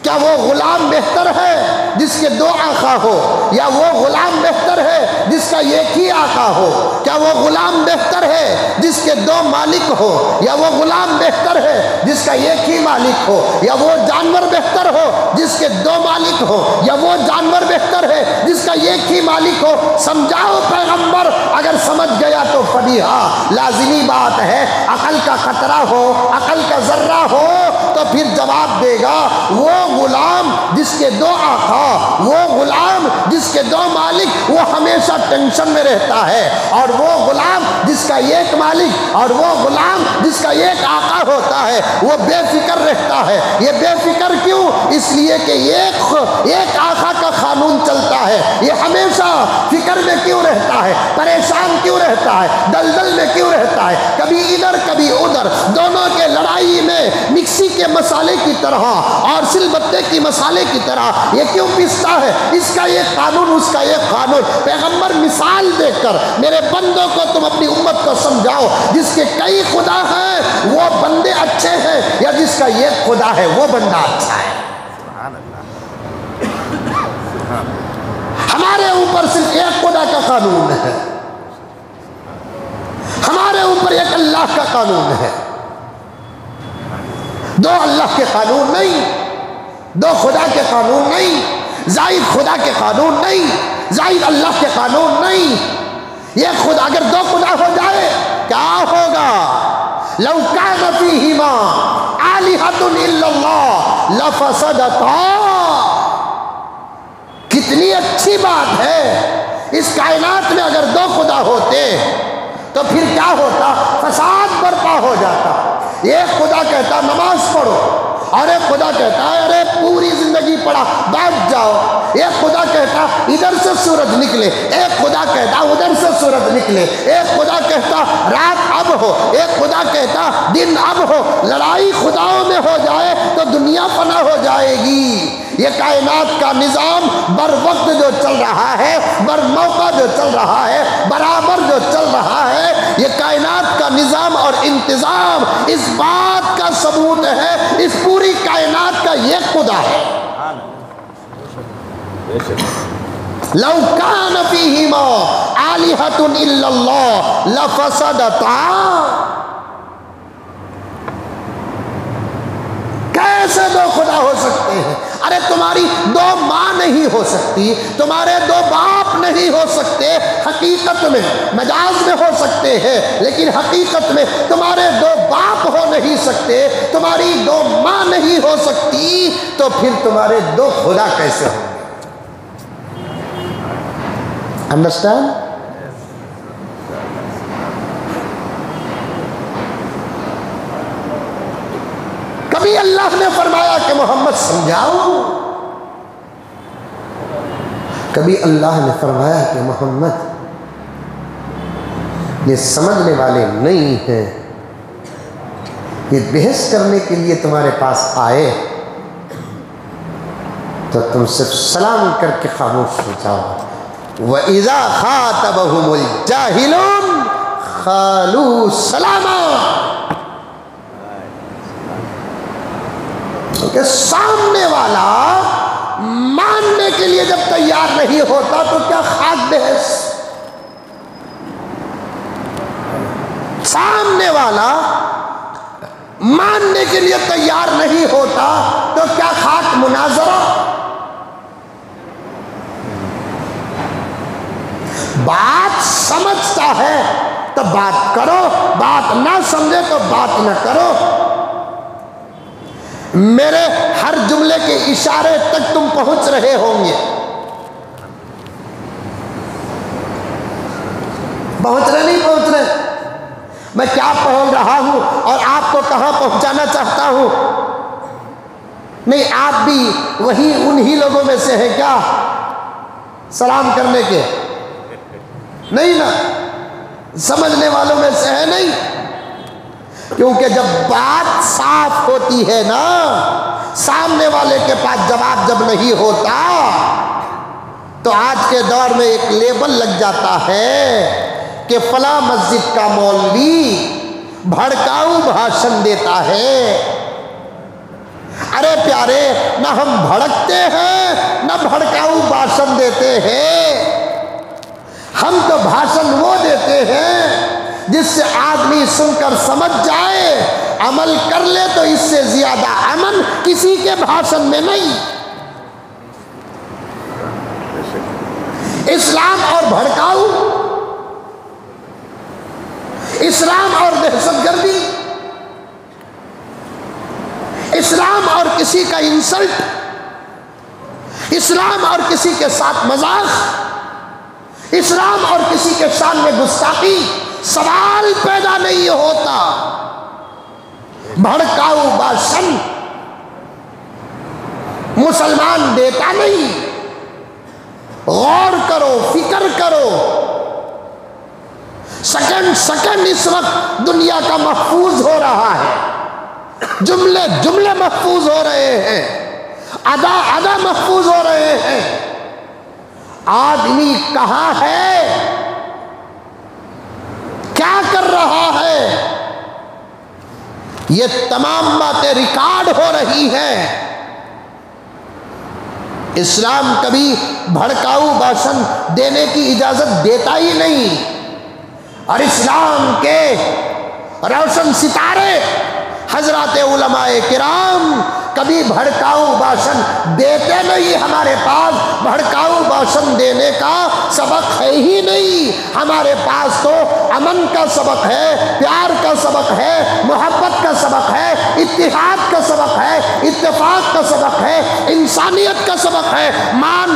کیا وہ غلام بہتر ہے جس کے 2 آقا ہو، یا وہ غلام بہتر ہے جس کا ایک ہی آقا ہو؟ کیا وہ غلام بہتر ہے جس کے 2 مالک ہو، یا وہ غلام بہتر ہے جس کا ایک ہی مالک ہو؟ یا وہ جانور بہتر ہو جس کے 2 مالک ہو، یا وہ جانور بہتر ہے جس کا ایک ہی مالک ہو؟ سمجھاؤ پیغمبر۔ اگر سمجھ گیا تو فبیہا، لازمی بات ہے عقل کا قطرہ ہو، عقل کا ذرہ ہو تو پھر جواب دے گا۔ وہ غلام جس کے 2 آقا، وہ غلام جس کے 2 مالک، وہ ہمیشہ ٹینشن میں رہتا ہے، اور وہ غلام جس کا ایک مالک اور وہ غلام جس کا ایک آقا ہوتا ہے وہ بے فکر رہتا ہے۔ یہ بے فکر کیوں؟ اس لیے کہ ایک آقا کا قانون چلتا ہے، یہ ہمیشہ فکر میں کیوں رہتا ہے، پریشان کیوں رہتا ہے، دلدل میں کیوں رہتا ہے، کبھی ادھر کبھی ادھر، دونوں کے لڑائی میں مکسی کے مسالے کی طرح اور سل بتے کی مسالے کی طرح یہ کیوں پیستا ہے؟ اس کا ایک قانون، اس کا ایک قانون۔ پیغمبر مثال دے کر میرے بندوں کو تم اپنی امت کو سمجھاؤ، جس کے کئی خدا ہیں وہ بندے اچھے ہیں، یا جس کا ایک خدا ہے وہ بندہ اچھا ہے۔ ہمارے اوپر صرف ایک خدا کا قانون ہے، ہمارے اوپر ایک اللہ کا قانون ہے، 2 اللہ کے قانون نہیں، 2 خدا کے قانون نہیں، زائد خدا کے قانون نہیں، زائد اللہ کے قانون نہیں۔ یہ خدا اگر 2 خدا ہو جائے کیا ہوگا؟ لو کان فیہما آلہۃ الا اللہ لفسدتا۔ کتنی اچھی بات ہے، اس کائنات میں اگر 2 خدا ہوتے تو پھر کیا ہوتا؟ فساد برپا ہو جاتا۔ ایک خدا کہتا نماز پڑھو، اور ایک خدا کہتا ہے ارے پوری زندگی پڑھا بیٹھ جاؤ۔ ایک خدا کہتا ادھر سے سورج نکلے، ایک خدا کہتا ادھر سے سورج نکلے، ایک خدا کہتا رات اب ہو، ایک خدا کہتا دن اب ہو، لڑائی خداؤں میں ہو جائے تو دنیا فنا ہو جائے گی۔ یہ کائنات کا نظام بر وقت جو چل رہا ہے، بر موقع جو چل رہا ہے، برابر جو چل رہا ہے، یہ کائنات کا نظام اور انتظام اس بات کا ثبوت ہے، اس پوری کائنات کا یہ خدا ہے۔ لو کان فیہما آلہۃ الا اللہ لفسدتا، کیسے دو خدا ہو سکتے ہیں؟ ارے تمہاری دو ماں نہیں ہو سکتی، تمہارے دو باپ نہیں ہو سکتے، حقیقت میں مجاز میں ہو سکتے ہیں لیکن حقیقت میں تمہارے دو باپ ہو نہیں سکتے، تمہاری دو ماں نہیں ہو سکتی، تو پھر تمہارے دو خدا کیسے ہوں گے؟ انڈرسٹینڈ؟ کبھی اللہ نے فرمایا کہ محمد سمجھاؤ، کبھی اللہ نے فرمایا کہ محمد یہ سمجھنے والے نہیں ہیں، یہ بحث کرنے کے لیے تمہارے پاس آئے تو تم صرف سلام کر کے خاموش ہو جاؤ۔ وَإِذَا خَاطَبَهُمُ الْجَاهِلُونَ قَالُوا سَلَامًا، کہ سامنے والا ماننے کے لیے جب تیار نہیں ہوتا تو کیا خاک بحث؟ سامنے والا ماننے کے لیے تیار نہیں ہوتا تو کیا خاک مناظرہ؟ بات سمجھتا ہے تو بات کرو، بات نہ سمجھے تو بات نہ کرو۔ میرے ہر جملے کے اشارے تک تم پہنچ رہے ہوں گے، پہنچ رہے نہیں پہنچ رہے؟ میں کیا بول رہا ہوں اور آپ کو کہاں پہنچانا چاہتا ہوں؟ نہیں، آپ بھی وہی انہی لوگوں میں سے ہیں کیا سلام کرنے کے؟ نہیں نا، سمجھنے والوں میں سے ہے نہیں، کیونکہ جب بات صاف ہوتی ہے نا، سامنے والے کے پاس جواب جب نہیں ہوتا تو آج کے دور میں ایک لیبل لگ جاتا ہے کہ فلاں مسجد کا مولوی بھڑکاؤ بھاشن دیتا ہے۔ ارے پیارے، نہ ہم بھڑکتے ہیں نہ بھڑکاؤ بھاشن دیتے ہیں، ہم تو بھاشن وہ دیتے ہیں جس سے آدمی سن کر سمجھ جائے، عمل کر لے تو اس سے زیادہ امن کسی کے بھاشن میں نہیں۔ اسلام اور بھڑکاؤ، اسلام اور دہشت گردی، اسلام اور کسی کا انسلٹ، اسلام اور کسی کے ساتھ مذاق، اسلام اور کسی کے شان میں گستاخی، سوال پیدا نہیں ہوتا۔ بھڑکاؤ بھاشن مسلمان دیتا نہیں۔ غور کرو، فکر کرو، سیکنڈ سیکنڈ اس وقت دنیا کا محفوظ ہو رہا ہے، جملے جملے محفوظ ہو رہے ہیں، ادا ادا محفوظ ہو رہے ہیں۔ آدمی کہاں ہے، کیا کر رہا ہے، یہ تمام باتیں ریکارڈ ہو رہی ہیں۔ اسلام کبھی بھڑکاؤ بھاشن دینے کی اجازت دیتا ہی نہیں، اور اسلام کے روشن ستارے حضرات علماء کرام کبھی بھڑکاؤ بھاشن دیتے نہیں۔ ہمارے پاس بھڑکاؤ بھاشن دینے کا سبق ہے ہی نہیں، ہمارے پاس تو امن کا سبق ہے، پیار کا سبق ہے، محبت کا سبق ہے، اتحاد کا سبق ہے، اتفاق کا سبق ہے، انسانیت کا سبق ہے، مان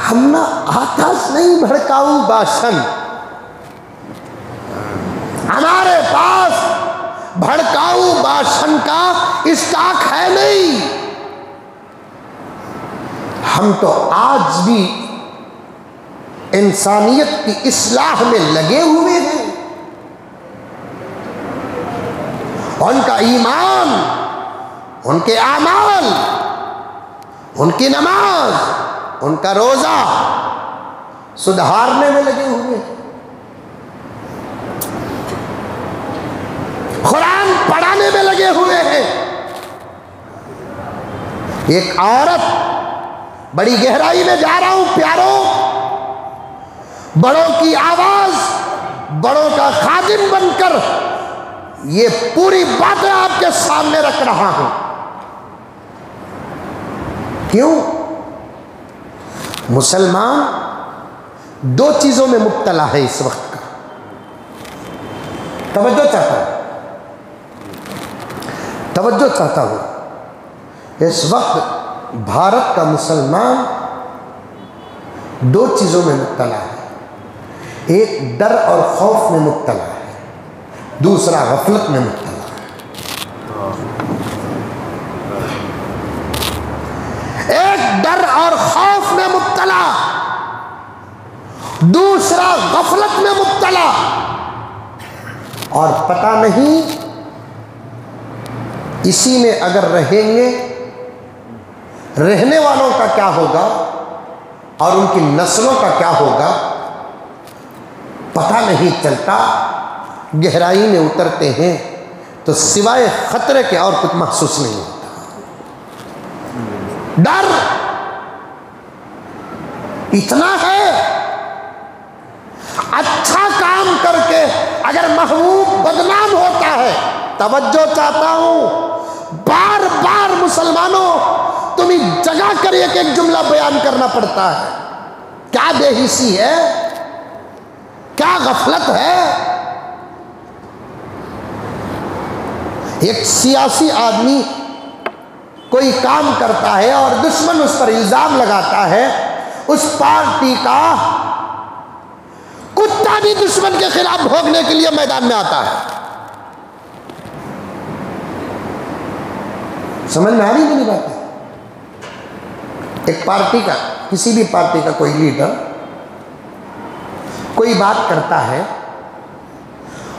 ہم نہ آتش نہیں بھڑکاؤ باشن، ہمارے پاس بھڑکاؤ باشن کا اسٹاک ہے نہیں. ہم تو آج بھی انسانیت کی اصلاح میں لگے ہوئے ہیں. ان کا ایمان، ان کے اعمال، ان کی نماز، ان کا روزہ سدھارنے میں لگے ہوئے ہیں. قرآن پڑھانے میں لگے ہوئے ہیں. ایک عورت، بڑی گہرائی میں جا رہا ہوں پیاروں، بڑوں کی آواز، بڑوں کا خادم بن کر یہ پوری باتیں آپ کے سامنے رکھ رہا ہوں. کیوں؟ مسلمان دو چیزوں میں مبتلا ہے اس وقت کا. توجہ چاہتا ہوں. اس وقت بھارت کا مسلمان دو چیزوں میں مبتلا ہے. ایک ڈر اور خوف میں مبتلا ہے، دوسرا غفلت میں مبتلا ہے. ایک ڈر اور خوف میں مبتلا، دوسرا غفلت میں مبتلا. اور پتہ نہیں اسی میں اگر رہیں گے رہنے والوں کا کیا ہوگا اور ان کی نسلوں کا کیا ہوگا پتہ نہیں چلتا. گہرائی میں اترتے ہیں تو سوائے خطرے کے اور کچھ محسوس نہیں ہوتا. ڈر اتنا ہے، اچھا کام کر کے اگر محبوب بدنام ہوتا ہے. توجہ چاہتا ہوں، بار بار مسلمانوں تمہیں جگہ کر ایک جملہ بیان کرنا پڑتا ہے. کیا بے حسی ہے، کیا غفلت ہے. ایک سیاسی آدمی کوئی کام کرتا ہے اور دشمن اس پر الزام لگاتا ہے، اس پارٹی کا کتا بھی دشمن کے خلاف بھوگنے کے لیے میدان میں آتا ہے. سمجھ میں آ رہی میری بات ہے؟ ایک پارٹی کا، کسی بھی پارٹی کا کوئی لیڈر کوئی بات کرتا ہے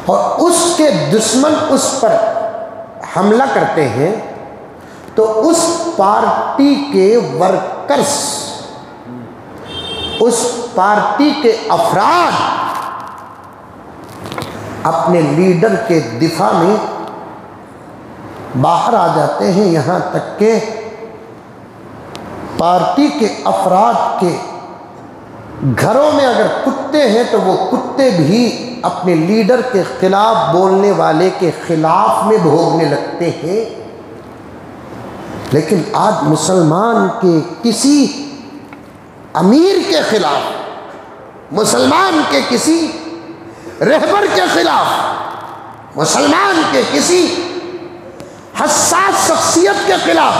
اور اس کے دشمن اس پر حملہ کرتے ہیں تو اس پارٹی کے ورکرز، اس پارٹی کے افراد اپنے لیڈر کے دفاع میں باہر آ جاتے ہیں. یہاں تک کہ پارٹی کے افراد کے گھروں میں اگر کتے ہیں تو وہ کتے بھی اپنے لیڈر کے خلاف بولنے والے کے خلاف میں بھوگنے لگتے ہیں. لیکن آج مسلمان کے کسی امیر کے خلاف، مسلمان کے کسی رہبر کے خلاف، مسلمان کے کسی حساس شخصیت کے خلاف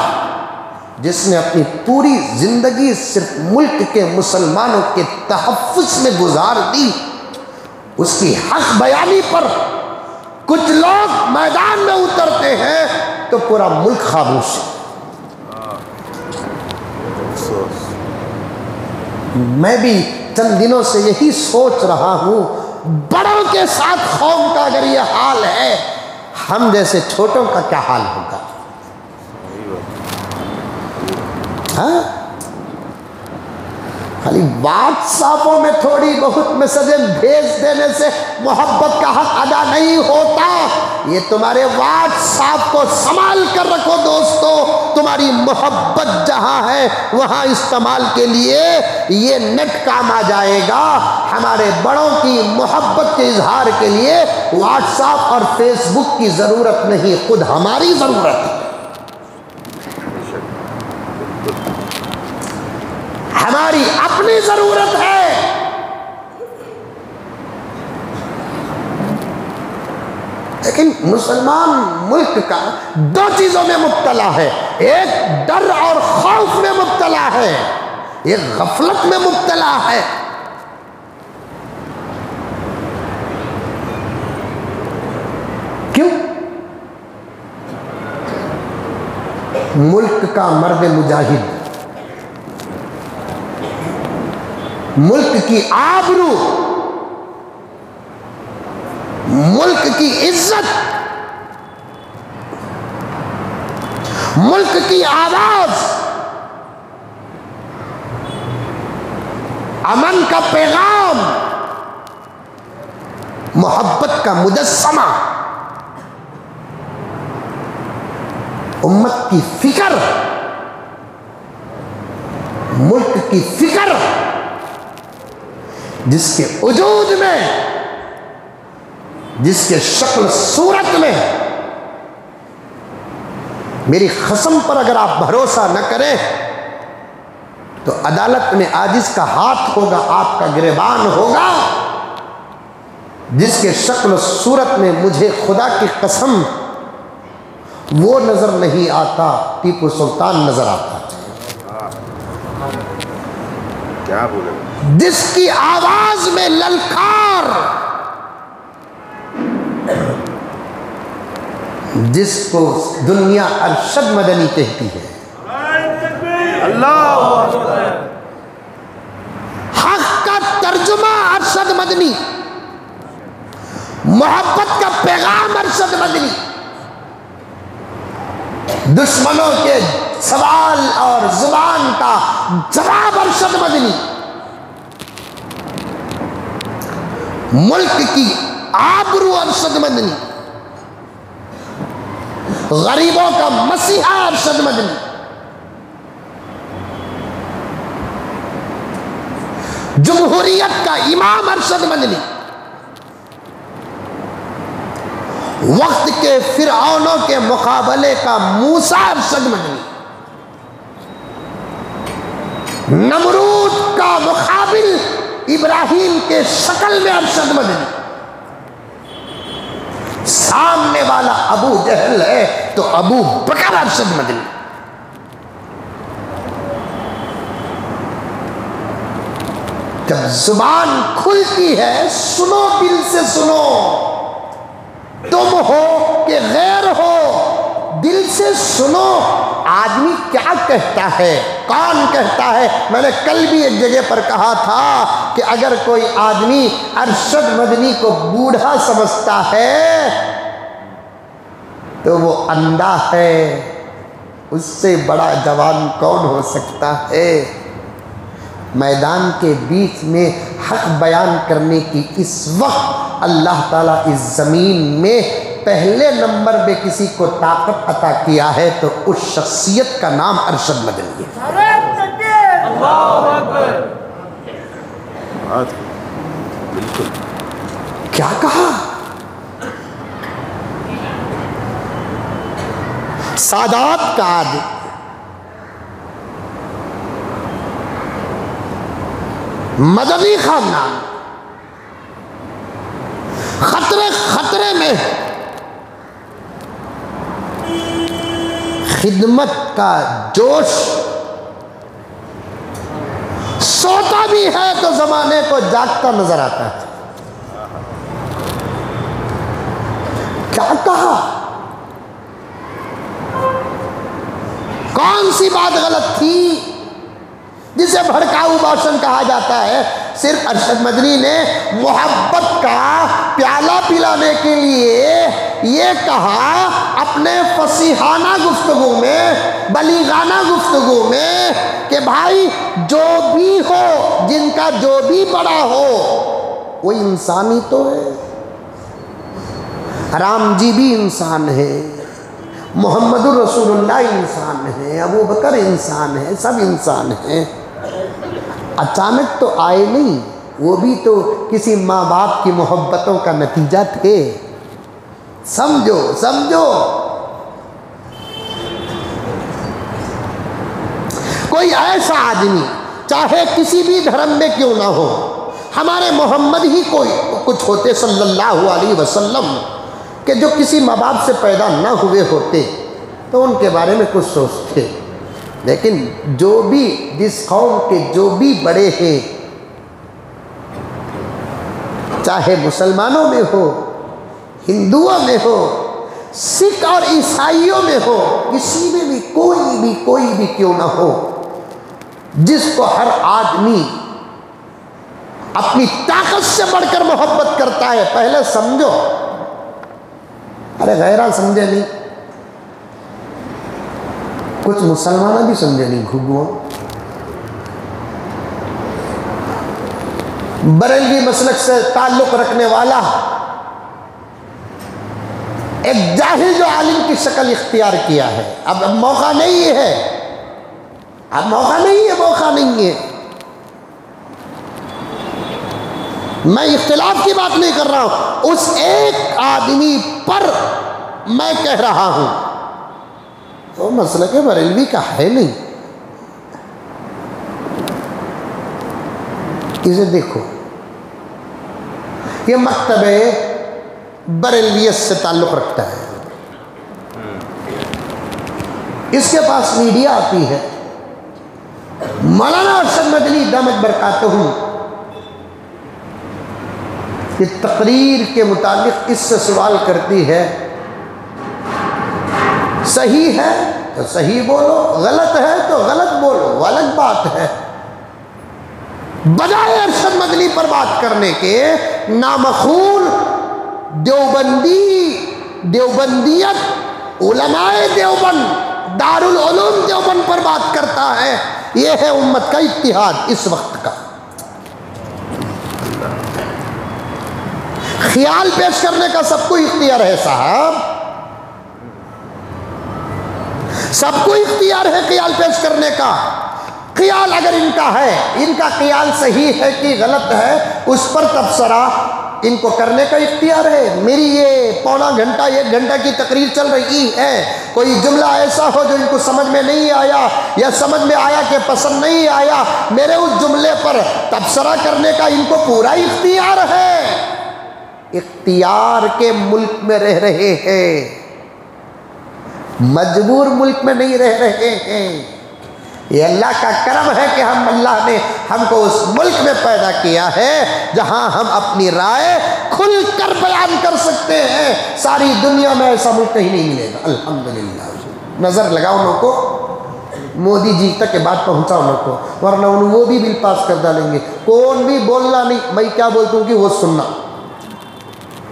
جس نے اپنی پوری زندگی صرف ملک کے مسلمانوں کے تحفظ میں گزار دی، اس کی حق بیانی پر کچھ لوگ میدان میں اترتے ہیں تو پورا ملک خاموش ہے. میں بھی چند دنوں سے یہی سوچ رہا ہوں، بڑوں کے ساتھ قوم کا اگر یہ حال ہے، ہم جیسے چھوٹوں کا کیا حال ہوگا؟ ہاں، خالی واٹس ایپوں میں تھوڑی بہت میسجیں بھیج دینے سے محبت کا حق ادا نہیں ہوتا. یہ تمہارے واٹس ایپ کو سنبھال کر رکھو دوستو. تمہاری محبت جہاں ہے وہاں استعمال کے لیے یہ نیٹ کام آ جائے گا. ہمارے بڑوں کی محبت کے اظہار کے لیے واٹس ایپ اور فیس بک کی ضرورت نہیں، خود ہماری ضرورت ہے. ہماری اپنی ضرورت ہے. لیکن مسلمان ملک کا دو چیزوں میں مبتلا ہے، ایک ڈر اور خوف میں مبتلا ہے، یہ غفلت میں مبتلا ہے۔ کیوں؟ ملک کا مرد مجاہد، ملک کی آبرو، ملک کی عزت، ملک کی آواز، امن کا پیغام، محبت کا مجسمہ، امت کی فکر، ملک کی فکر، جس کے وجود میں، جس کے شکل صورت میں، میری قسم پر اگر آپ بھروسہ نہ کریں تو عدالت میں عاجز کا ہاتھ ہوگا، آپ کا گریبان ہوگا، جس کے شکل صورت میں مجھے خدا کی قسم وہ نظر نہیں آتا، ٹیپو سلطان نظر آتا، کیا بولے، جس کی آواز میں للکار، جس کو دنیا ارشد مدنی کہتی ہے، اللہ حق کا ترجمہ ارشد مدنی، محبت کا پیغام ارشد مدنی، دشمنوں کے سوال اور زبان کا جواب ارشد مدنی، ملک کی آبرو ارشد مدنی، غریبوں کا مسیحا ارشد مدنی، جمہوریت کا امام ارشد مدنی، وقت کے فرعونوں کے مقابلے کا موسیٰ ارشد مدنی، نمرود کا مقابل ابراہیم کے شکل میں ارشد مدنی، سامنے والا ابو جہل ہے تو ابو بکر ارشد مدنی۔ جب زبان کھلتی ہے، سنو دل سے سنو، تم ہو کہ غیر ہو، دل سے سنو، آدمی کیا کہتا ہے، کون کہتا ہے۔ میں نے کل بھی ایک جگہ پر کہا تھا کہ اگر کوئی آدمی ارشد مدنی کو بوڑھا سمجھتا ہے تو وہ اندھا ہے، اس سے بڑا جوان کون ہو سکتا ہے۔ میدان کے بیچ میں حق بیان کرنے کی اس وقت اللہ تعالیٰ اس زمین میں پہلے نمبر پہ کسی کو طاقت عطا کیا ہے تو اس شخصیت کا نام ارشد مدنی ہے۔ اللہ اکبر، بالکل کیا کہا؟ سادات کا عادل، مدنی خاندان، خطرے میں، خدمت کا جوش، سوتا بھی ہے تو زمانے کو جاگتا نظر آتا ہے۔ کیا کہا؟ کون سی بات غلط تھی جسے بھڑکاؤ بھاشن کہا جاتا ہے؟ صرف ارشد مدنی نے محبت کا پیالہ پلانے کے لیے یہ کہا اپنے فصیحانہ گفتگو میں، بلیغانہ گفتگو میں کہ بھائی جو بھی ہو، جن کا جو بھی بڑا ہو، وہ انسان ہی تو ہے۔ رام جی بھی انسان ہے، محمد الرسول اللہ انسان ہے، ابو بکر انسان ہے، سب انسان ہیں۔ اچانک تو آئے نہیں، وہ بھی تو کسی ماں باپ کی محبتوں کا نتیجہ تھے۔ سمجھو کوئی ایسا آدمی چاہے کسی بھی دھرم میں کیوں نہ ہو، ہمارے محمد ہی کوئی کچھ ہوتے صلی اللہ علیہ وسلم کہ جو کسی ماں باپ سے پیدا نہ ہوئے ہوتے تو ان کے بارے میں کچھ سوچتے، لیکن جو بھی جس قوم کے جو بھی بڑے ہیں، چاہے مسلمانوں میں ہو، ہندوؤں میں ہو، سکھ اور عیسائیوں میں ہو، کسی میں بھی کوئی بھی کیوں نہ ہو، جس کو ہر آدمی اپنی طاقت سے بڑھ کر محبت کرتا ہے، پہلے سمجھو. ارے غیرہ سمجھے نہیں، کچھ مسلمانہ بھی سمجھے نہیں، گھگو بریلوی مسلک سے تعلق رکھنے والا ایک جاہل جو عالم کی شکل اختیار کیا ہے. اب موقع نہیں ہے، اب موقع نہیں ہے. میں اختلاف کی بات نہیں کر رہا ہوں، اس ایک آدمی پر میں کہہ رہا ہوں. وہ مسلک بریلوی کا ہے نہیں. اسے دیکھو، یہ مکتب بریلویت سے تعلق رکھتا ہے، اس کے پاس میڈیا آتی ہے. مولانا ارشد مدنی دامت برکاتہ یہ تقریر کے متعلق اس سے سوال کرتی ہے، صحیح ہے تو صحیح بولو، غلط ہے تو غلط بولو، وہ الگ بات ہے. بجائے ارشد مدنی پر بات کرنے کے نامخون دیوبندیت، علماء دیوبند، دارالعلوم دیوبند پر بات کرتا ہے. یہ ہے امت کا اتحاد اس وقت کا. خیال پیش کرنے کا سب کو اختیار ہے صاحب، سب کو اختیار ہے خیال پیش کرنے کا. خیال اگر ان کا ہے، ان کا خیال صحیح ہے کہ غلط ہے، اس پر تبصرہ ان کو کرنے کا اختیار ہے. میری یہ پونا گھنٹہ 1 گھنٹہ کی تقریر چل رہی ہے، کوئی جملہ ایسا ہو جو ان کو سمجھ میں نہیں آیا یا سمجھ میں آیا کہ پسند نہیں آیا، میرے اس جملے پر تبصرہ کرنے کا ان کو پورا اختیار ہے. اختیار کے ملک میں رہ رہے ہیں، مجبور ملک میں نہیں رہ رہے ہیں. یہ اللہ کا کرم ہے کہ اللہ نے ہم کو اس ملک میں پیدا کیا ہے جہاں ہم اپنی رائے کھل کر بیان کر سکتے ہیں. ساری دنیا میں ایسا ملک کہیں نہیں ملے گا الحمدللہ. نظر لگاؤ ان کو، مودی جی تک یہ بات پہنچاؤ ان کو، ورنہ وہ بھی بل پاس کر ڈالیں گے. کون بھی بولنا نہیں، میں کیا بولتا ہوں کہ وہ سننا،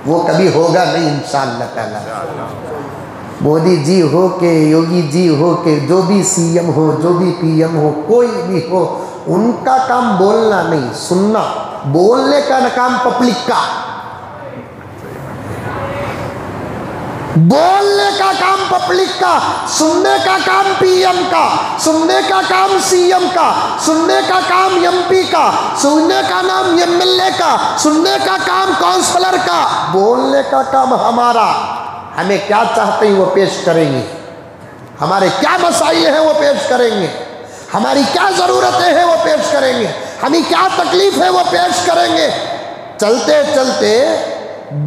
وہ کبھی ہوگا نہیں انشاءاللہ تعالی. مودی جی ہو کہ یوگی جی ہو کہ جو بھی سی ایم ہو، جو بھی پی ایم ہو، کوئی بھی ہو، ان کا کام بولنا نہیں، سننا. بولنے کا کام پبلک کا، بولنے کا کام پبلک کا، سننے کا کام پی ایم کا، سننے کا کام سی ایم کا، سننے کا کام ایم پی کا، سننے کا نام ایم ایل اے کا، سننے کا کام کونسلر کا. بولنے کا کام ہمارا. ہمیں کیا چاہتے ہیں وہ پیش کریں گے، ہمارے کیا مسائل ہیں وہ پیش کریں گے، ہماری کیا ضرورتیں ہیں وہ پیش کریں گے، ہمیں کیا تکلیف ہے وہ پیش کریں گے. چلتے چلتے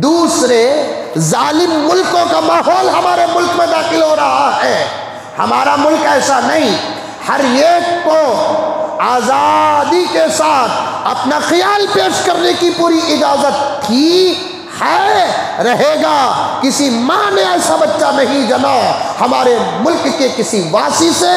دوسرے ظالم ملکوں کا ماحول ہمارے ملک میں داخل ہو رہا ہے. ہمارا ملک ایسا نہیں، ہر ایک کو آزادی کے ساتھ اپنا خیال پیش کرنے کی پوری اجازت تھی، ہے، رہے گا. کسی ماں نے ایسا بچہ نہیں جنا ہمارے ملک کے کسی واسی سے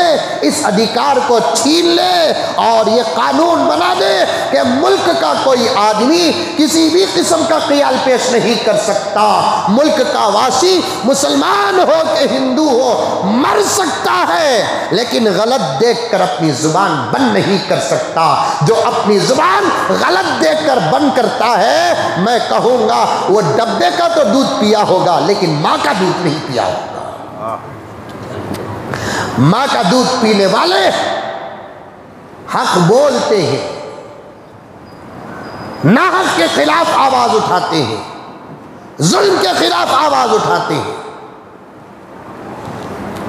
اس ادھیکار کو چھین لے اور یہ قانون بنا دے کہ ملک کا کوئی آدمی کسی بھی قسم کا خیال پیش نہیں کر سکتا. ملک کا واسی مسلمان ہو کہ ہندو ہو مر سکتا ہے، لیکن غلط دیکھ کر اپنی زبان بند نہیں کر سکتا. جو اپنی زبان غلط دیکھ کر بند کرتا ہے، میں کہوں گا وہ ڈبے کا تو دودھ پیا ہوگا لیکن ماں کا دودھ نہیں پیا ہوگا. ماں کا دودھ پینے والے حق بولتے ہیں، ناحق کے خلاف آواز اٹھاتے ہیں، ظلم کے خلاف آواز اٹھاتے ہیں.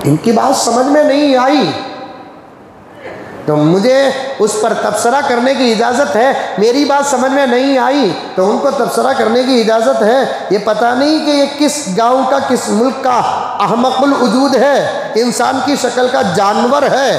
ان کی بات سمجھ میں نہیں آئی تو مجھے اس پر تبصرہ کرنے کی اجازت ہے. میری بات سمجھ میں نہیں آئی تو ان کو تبصرہ کرنے کی اجازت ہے. یہ پتہ نہیں کہ یہ کس گاؤں کا، کس ملک کا احمق الوجود ہے، انسان کی شکل کا جانور ہے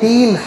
3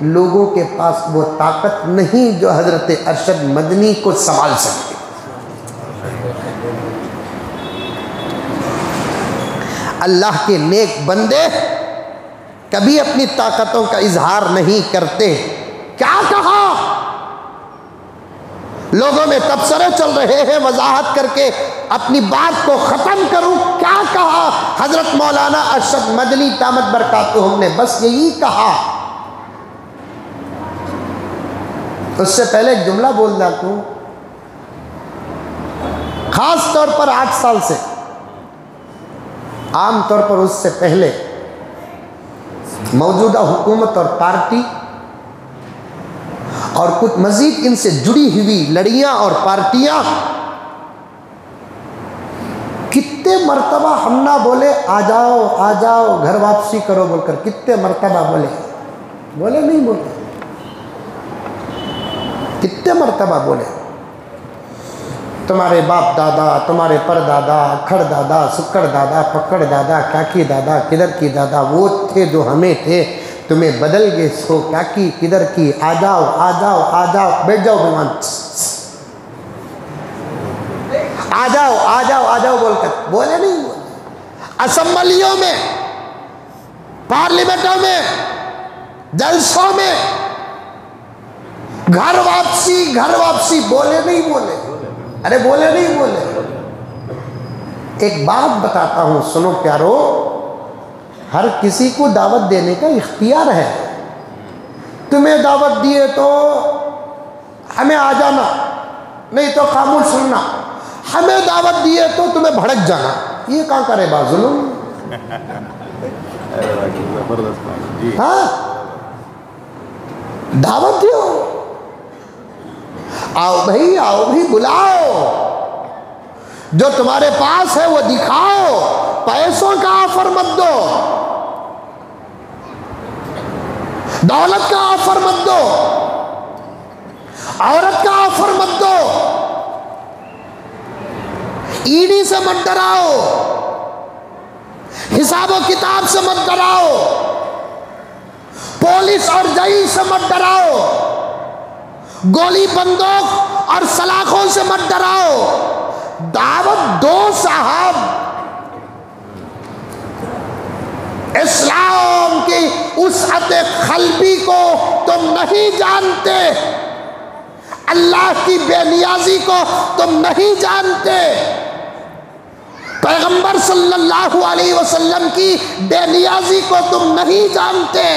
لوگوں کے پاس وہ طاقت نہیں جو حضرت ارشد مدنی کو سنبھال سکتے۔ اللہ کے نیک بندے کبھی اپنی طاقتوں کا اظہار نہیں کرتے۔ کیا کہا؟ لوگوں میں تبصرے چل رہے ہیں، وضاحت کر کے اپنی بات کو ختم کروں۔ کیا کہا حضرت مولانا ارشد مدنی دامت برکاتہم نے؟ بس یہی کہا۔ اس سے پہلے ایک جملہ بول جاتا ہوں، خاص طور پر 8 سال سے، عام طور پر اس سے پہلے موجودہ حکومت اور پارٹی اور کچھ مزید ان سے جڑی ہوئی لڑیاں اور پارٹیاں کتنے مرتبہ ہم نہ بولے آ جاؤ گھر واپسی کرو بول کر؟ کتنے مرتبہ بولے نہیں بولے؟ کتنے مرتبہ بولے؟ تمہارے باپ دادا، تمہارے پر دادا، کھڑ دادا، سکڑ دادا، پکڑ دادا، کاکی دادا، کدھر کی دادا، وہ تھے جو ہمیں تھے، تمہیں بدل گئے سو کاکی کدھر کی، آ جاؤ بیٹھ جاؤ مہمان، آ جاؤ بول کر بولے نہیں بولے؟ اسمبلیوں میں، پارلیمنٹوں میں، جلسوں میں گھر واپسی بولے نہیں بولے؟ ارے بولے نہیں بولے؟ ایک بات بتاتا ہوں، سنو پیارو، ہر کسی کو دعوت دینے کا اختیار ہے۔ تمہیں دعوت دیے تو ہمیں آ جانا، نہیں تو خاموش رہنا۔ ہمیں دعوت دیے تو تمہیں بھڑک جانا، یہ کہاں کرے با ظلم؟ ہاں، دعوت دیو، آؤ بھائی بلاؤ، جو تمہارے پاس ہے وہ دکھاؤ، پیسوں کا آفر مت دو، دولت کا آفر مت دو، عورت کا آفر مت دو، ایڈی سے مت ڈراؤ، حساب و کتاب سے مت ڈراؤ، پولیس اور جئی سے مت ڈراؤ، گولی بندوق اور سلاخوں سے مت ڈراؤ، دعوت دو صاحب۔ اسلام کی وسعت قلبی کو تم نہیں جانتے، اللہ کی بے نیازی کو تم نہیں جانتے، پیغمبر صلی اللہ علیہ وسلم کی بے نیازی کو تم نہیں جانتے،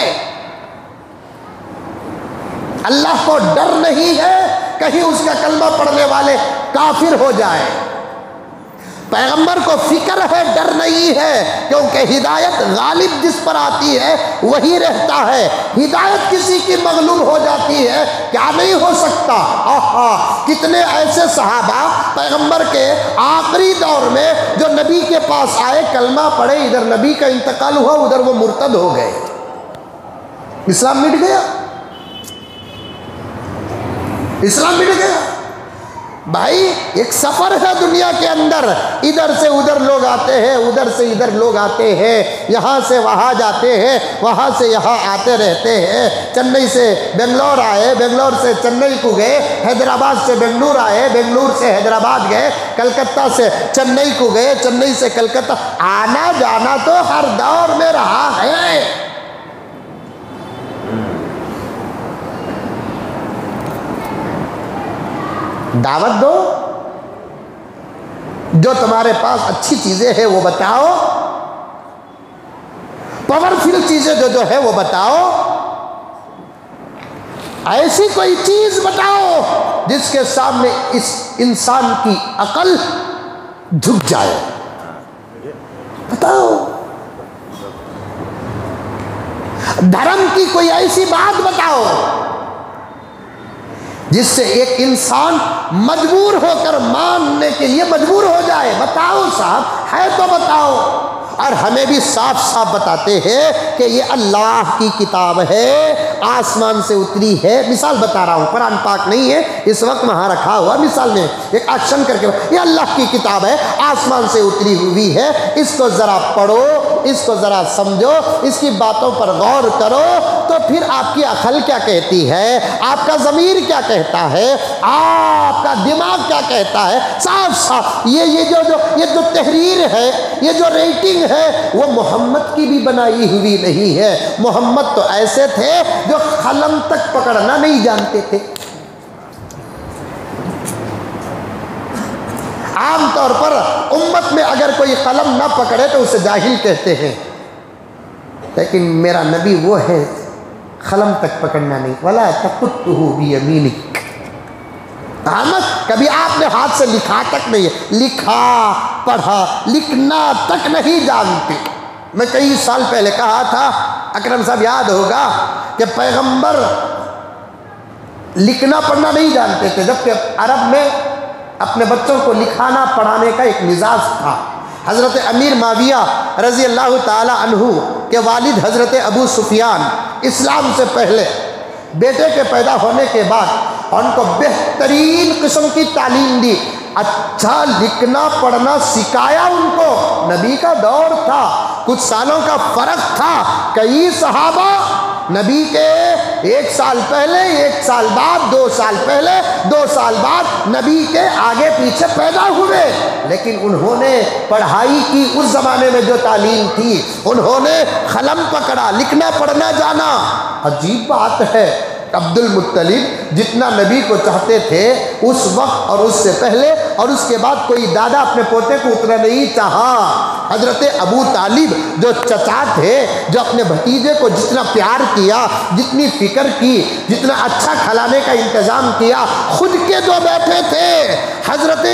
اللہ کو ڈر نہیں ہے کہیں اس کا کلمہ پڑھنے والے کافر ہو جائے، پیغمبر کو فکر ہے، ڈر نہیں ہے، کیونکہ ہدایت غالب جس پر آتی ہے وہی رہتا ہے، ہدایت کسی کی مغلوب ہو جاتی ہے کیا نہیں ہو سکتا۔ کتنے ایسے صحابہ پیغمبر کے آخری دور میں جو نبی کے پاس آئے، کلمہ پڑھے، ادھر نبی کا انتقال ہوا، ادھر وہ مرتد ہو گئے، اسلام مٹ گیا، اسلام مٹ گیا۔ بھائی ایک سفر ہے دنیا کے اندر، ادھر سے ادھر لوگ آتے ہیں، ادھر سے ادھر لوگ آتے ہیں، یہاں سے وہاں جاتے ہیں، وہاں سے یہاں آتے رہتے ہیں، چنئی سے بنگلور آئے، بنگلور سے چنئی کو گئے، حیدرآباد سے بنگلور آئے، بنگلور سے حیدرآباد گئے، کلکتہ سے چنئی کو گئے، چنئی سے کلکتہ، آنا جانا تو ہر دور میں رہا ہے۔ دعوت دو، جو تمہارے پاس اچھی چیزیں ہیں وہ بتاؤ، پاورفل چیزیں جو ہے وہ بتاؤ، ایسی کوئی چیز بتاؤ جس کے سامنے اس انسان کی عقل جھک جائے، بتاؤ۔ دھرم کی کوئی ایسی بات بتاؤ جس سے ایک انسان مجبور ہو کر ماننے کے لیے مجبور ہو جائے، بتاؤ صاحب، ہے تو بتاؤ۔ اور ہمیں بھی صاف صاف بتاتے ہیں کہ یہ اللہ کی کتاب ہے، آسمان سے اتری ہے۔ مثال بتا رہا ہوں، قرآن پاک نہیں ہے اس وقت وہاں رکھا ہوا، مثال میں ایک ایکشن کر کے، یہ اللہ کی کتاب ہے، آسمان سے اتری ہوئی ہے، اس کو ذرا پڑھو، اس کو ذرا سمجھو، اس کی باتوں پر غور کرو، تو پھر آپ کی عقل کیا کہتی ہے، آپ کا ضمیر کیا کہتا ہے، آپ کا دماغ کیا کہتا ہے؟ صاف صاف یہ جو تحریر ہے، یہ جو ریٹنگ ہے، وہ محمد کی بھی بنائی ہوئی نہیں ہے۔ محمد تو ایسے تھے جو قلم تک پکڑنا نہیں جانتے تھے۔ عام طور پر امت میں اگر کوئی قلم نہ پکڑے تو اسے جاہل کہتے ہیں، لیکن میرا نبی وہ ہے قلم تک پکڑنا نہیں۔ وَلَا تَخُطُّهُ بِيَمِينِكَ، کبھی آپ نے ہاتھ سے لکھا تک نہیں ہے، لکھا پڑھا لکھنا تک نہیں جانتے۔ میں کئی سال پہلے کہا تھا، اکرم صاحب یاد ہوگا کہ پیغمبر لکھنا پڑھنا نہیں جانتے تھے، جبکہ عرب میں اپنے بچوں کو لکھانا پڑھانے کا ایک مزاج تھا۔ حضرت امیر معاویہ رضی اللہ تعالی عنہ کے والد حضرت ابو سفیان اسلام سے پہلے بیٹے کے پیدا ہونے کے بعد ان کو بہترین قسم کی تعلیم دی، اچھا لکھنا پڑھنا سکھایا ان کو۔ نبی کا دور تھا، کچھ سالوں کا فرق تھا، کئی صحابہ نبی کے 1 سال پہلے، 1 سال بعد، 2 سال پہلے، 2 سال بعد نبی کے آگے پیچھے پیدا ہوئے، لیکن انہوں نے پڑھائی کی اس زمانے میں جو تعلیم تھی، انہوں نے قلم پکڑا، لکھنا پڑھنا جانا۔ عجیب بات ہے، عبد المطلب جتنا نبی کو چاہتے تھے اس وقت اور اس سے پہلے اور اس کے بعد کوئی دادا اپنے پوتے کو اتنا نہیں چاہا۔ حضرت ابو طالب جو چچا تھے، جو اپنے بھتیجے کو جتنا پیار کیا، جتنی فکر کی، جتنا اچھا کھلانے کا انتظام کیا، خود کے جو بیٹھے تھے حضرت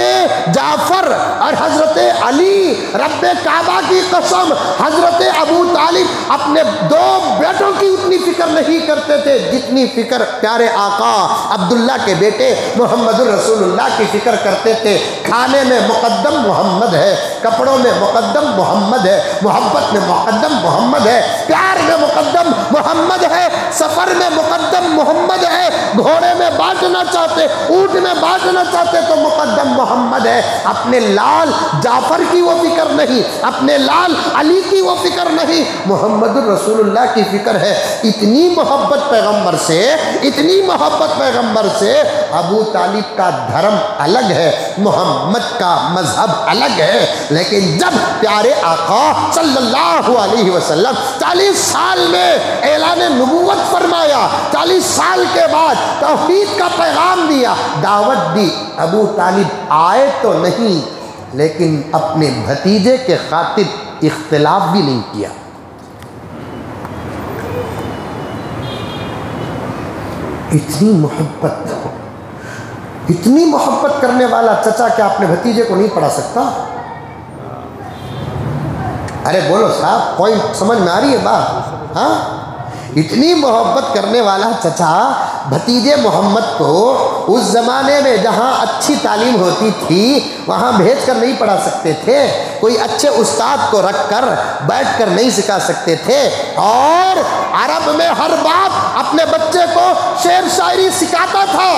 جعفر اور حضرت علی، رب کعبہ کی قسم حضرت ابو طالب اپنے 2 بیٹوں کی اتنی فکر نہیں کرتے تھے جتنی فکر پیارے آقا عبداللہ کے بیٹے محمد الرسول اللہ کی فکر کرتے تھے۔ کھانے میں مقدم محمد ہے، کپڑوں میں مقدم محمد ہے، محبت میں مقدم محمد ہے، پیار میں مقدم محمد ہے، سفر میں مقدم محمد ہے، گھوڑے میں بانٹنا چاہتے، اونٹ میں بانٹنا چاہتے تو مقدم محمد ہے۔ اپنے لال جعفر کی وہ فکر نہیں، اپنے لال علی کی وہ فکر نہیں، محمد الرسول اللہ کی فکر ہے۔ اتنی محبت پیغمبر سے، اتنی محبت پیغمبر سے۔ ابو طالب کا دھرم الگ ہے، محمد کا مذہب الگ ہے، لیکن جب پیارے آقا صلی اللہ علیہ وسلم 40 سال میں اعلان نبوت فرمایا، 40 سال کے بعد توحید کا پیغام دیا، دعوت دی، ابو طالب آئے تو نہیں لیکن اپنے بھتیجے کے خاطر اختلاف بھی نہیں کیا۔ اتنی محبت، اتنی محبت کرنے والا چچا کیا اپنے بھتیجے کو نہیں پڑھا سکتا؟ ارے بولو صاحب، پوائنٹ سمجھ میں آ رہی ہے بات؟ ہاں، اتنی محبت کرنے والا چچا بھتیجے محمد کو اس زمانے میں جہاں اچھی تعلیم ہوتی تھی وہاں بھیج کر نہیں پڑھا سکتے تھے، کوئی اچھے استاد کو رکھ کر بیٹھ کر نہیں سکھا سکتے تھے، اور عرب میں ہر باپ اپنے بچے کو شعر شاعری سکھاتا تھا۔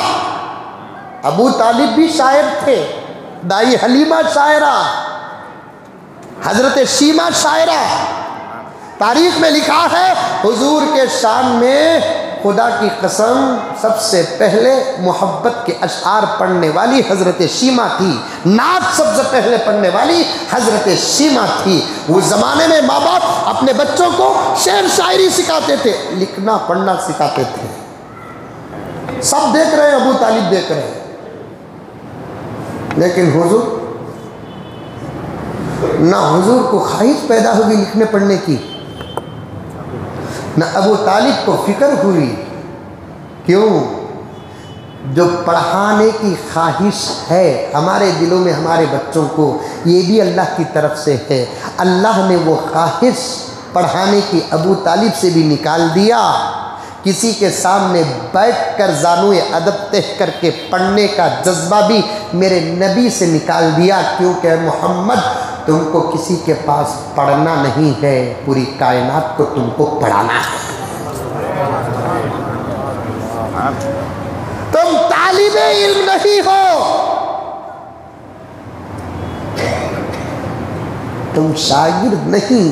ابو طالب بھی شاعر تھے، دائی حلیمہ شاعرہ، حضرت شیمہ شاعرہ۔ تاریخ میں لکھا ہے حضور کے شان میں خدا کی قسم سب سے پہلے محبت کے اشعار پڑھنے والی حضرت شیمہ تھی، نعت سب سے پہلے پڑھنے والی حضرت شیمہ تھی۔ اس زمانے میں ماں باپ اپنے بچوں کو شعر شاعری سکھاتے تھے، لکھنا پڑھنا سکھاتے تھے۔ سب دیکھ رہے ہیں، ابو طالب دیکھ رہے ہیں، لیکن حضور نہ حضور کو خواہش پیدا ہوئی لکھنے پڑھنے کی، نہ ابو طالب کو فکر ہوئی۔ کیوں؟ جو پڑھانے کی خواہش ہے ہمارے دلوں میں ہمارے بچوں کو، یہ بھی اللہ کی طرف سے ہے۔ اللہ نے وہ خواہش پڑھانے کی ابو طالب سے بھی نکال دیا۔ کسی کے سامنے بیٹھ کر زانوئے ادب تہ کر کے پڑھنے کا جذبہ بھی میرے نبی سے نکال دیا، کیونکہ محمد تم کو کسی کے پاس پڑھنا نہیں ہے، پوری کائنات کو تم کو پڑھانا ہے۔ تم طالب علم نہیں ہو، تم شاگرد نہیں۔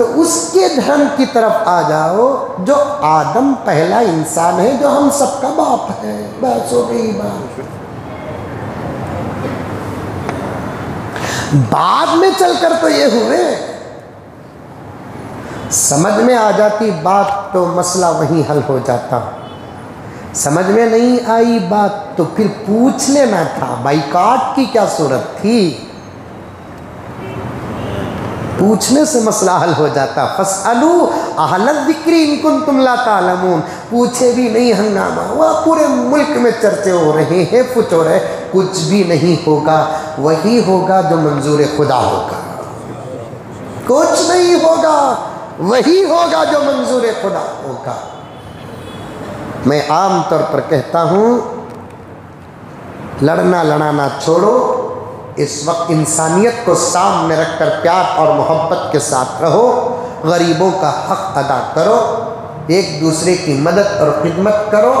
تو اس کے دھرم کی طرف آ جاؤ جو آدم پہلا انسان ہے، جو ہم سب کا باپ ہے، بس ہو گئی بات۔ بعد میں چل کر تو یہ ہوئے، سمجھ میں آ جاتی بات تو مسئلہ وہیں حل ہو جاتا، سمجھ میں نہیں آئی بات تو پھر پوچھ لینا تھا، بائیکاٹ کی کیا صورت تھی، پوچھنے سے مسئلہ حل ہو جاتا۔ فَاسْأَلُوا أَهْلَ الذِّكْرِ إِن كُنتُمْ لَا تَعْلَمُونَ، پوچھے بھی نہیں ہنگامہ ہوا، پورے ملک میں چرچے ہو رہے ہیں، پوچھ ہو رہے، کچھ بھی نہیں ہوگا، وہی ہوگا جو منظور خدا ہوگا، کچھ نہیں ہوگا، وہی ہوگا جو منظور خدا ہوگا۔ میں عام طور پر کہتا ہوں لڑنا لڑانا چھوڑو، اس وقت انسانیت کو سامنے رکھ کر پیار اور محبت کے ساتھ رہو، غریبوں کا حق ادا کرو، ایک دوسرے کی مدد اور خدمت کرو،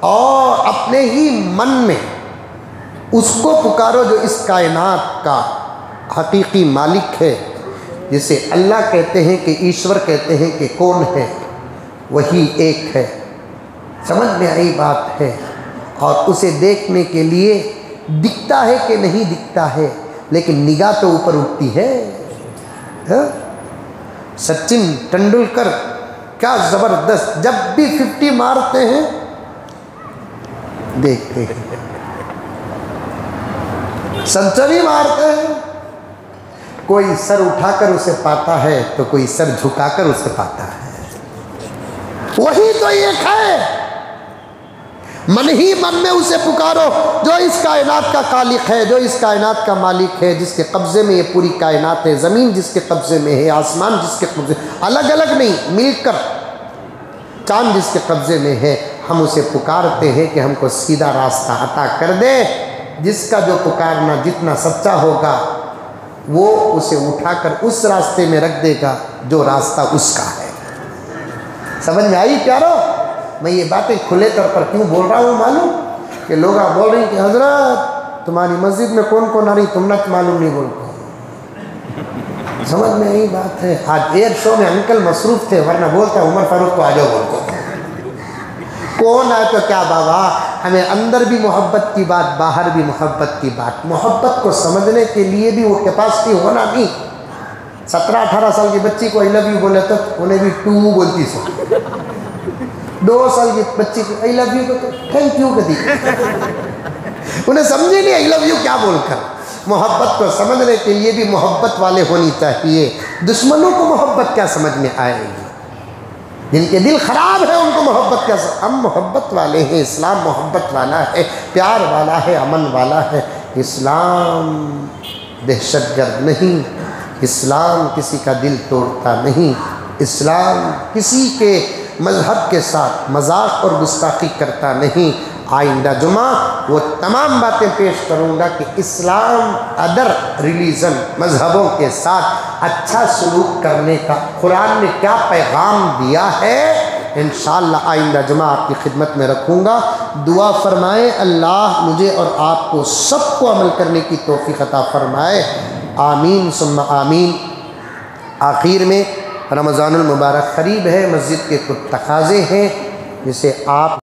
اور اپنے ہی من میں اس کو پکارو جو اس کائنات کا حقیقی مالک ہے، جسے اللہ کہتے ہیں کہ ایشور کہتے ہیں کہ کون ہے، وہی ایک ہے۔ سمجھ میں آئی بات ہے؟ اور اسے دیکھنے کے لیے دکھتا ہے کہ نہیں دکھتا ہے، لیکن نگاہ تو اوپر اٹھتی ہے۔ سچن ٹنڈولکر کیا زبردست، جب بھی 50 مارتے ہیں دیکھتے ہیں، سنچری مارتے ہیں، کوئی سر اٹھا کر اسے پاتا ہے تو کوئی سر جھکا کر اسے پاتا ہے، وہی تو ایک ہے۔ من ہی من میں اسے پکارو جو اس کائنات کا خالق ہے، جو اس کائنات کا مالک ہے، جس کے قبضے میں یہ پوری کائنات ہے، زمین جس کے قبضے میں ہے، آسمان جس کے قبضے، الگ الگ نہیں، مل کر، چاند جس کے قبضے میں ہے۔ ہم اسے پکارتے ہیں کہ ہم کو سیدھا راستہ عطا کر دے، جس کا جو پکارنا جتنا سچا ہوگا وہ اسے اٹھا کر اس راستے میں رکھ دے گا جو راستہ اس کا ہے۔ سمجھ میں آئی پیارو؟ میں یہ باتیں کھلے طور پر کیوں بول رہا ہوں معلوم؟ کہ لوگ بول رہے ہیں کہ حضرت تمہاری مسجد میں کون کون آ رہی، تم نہ معلوم نہیں بولتے۔ سمجھ میں آئی بات ہے؟ آج ایئر شو میں انکل مصروف تھے، ورنہ بولتا عمر فاروق کو آ جاؤ بولتے، کون آئے تو کیا بابا، ہمیں اندر بھی محبت کی بات، باہر بھی محبت کی بات، محبت کو سمجھنے کے لیے بھی وہ کیپاسٹی ہونا نہیں۔ 17-18 سال کی بچی کو آئی لو یو بولے تو انہیں بھی ٹو بولتی سو، 2 سال کی بچی کو آئی لو یو کو تو تھینک یو کہتی، انہیں سمجھے نہیں آئی لو یو کیا بول کر۔ محبت کو سمجھنے کے لیے بھی محبت والے ہونی چاہیے۔ دشمنوں کو محبت کیا سمجھ میں آئے گی، جن کے دل خراب ہے ان کو محبت کیا ہم محبت والے ہیں، اسلام محبت والا ہے، پیار والا ہے، امن والا ہے۔ اسلام دہشت گرد نہیں، اسلام کسی کا دل توڑتا نہیں، اسلام کسی کے مذہب کے ساتھ مذاق اور گستاخی کرتا نہیں۔ آئندہ جمعہ وہ تمام باتیں پیش کروں گا کہ اسلام ادر ریلیجن مذہبوں کے ساتھ اچھا سلوک کرنے کا قرآن نے کیا پیغام دیا ہے، انشاءاللہ آئندہ جمعہ آپ کی خدمت میں رکھوں گا۔ دعا فرمائے اللہ مجھے اور آپ کو سب کو عمل کرنے کی توفیق عطا فرمائے، آمین ثم آمین۔ آخر میں رمضان المبارک قریب ہے، مسجد کے کچھ تقاضے ہیں جسے آپ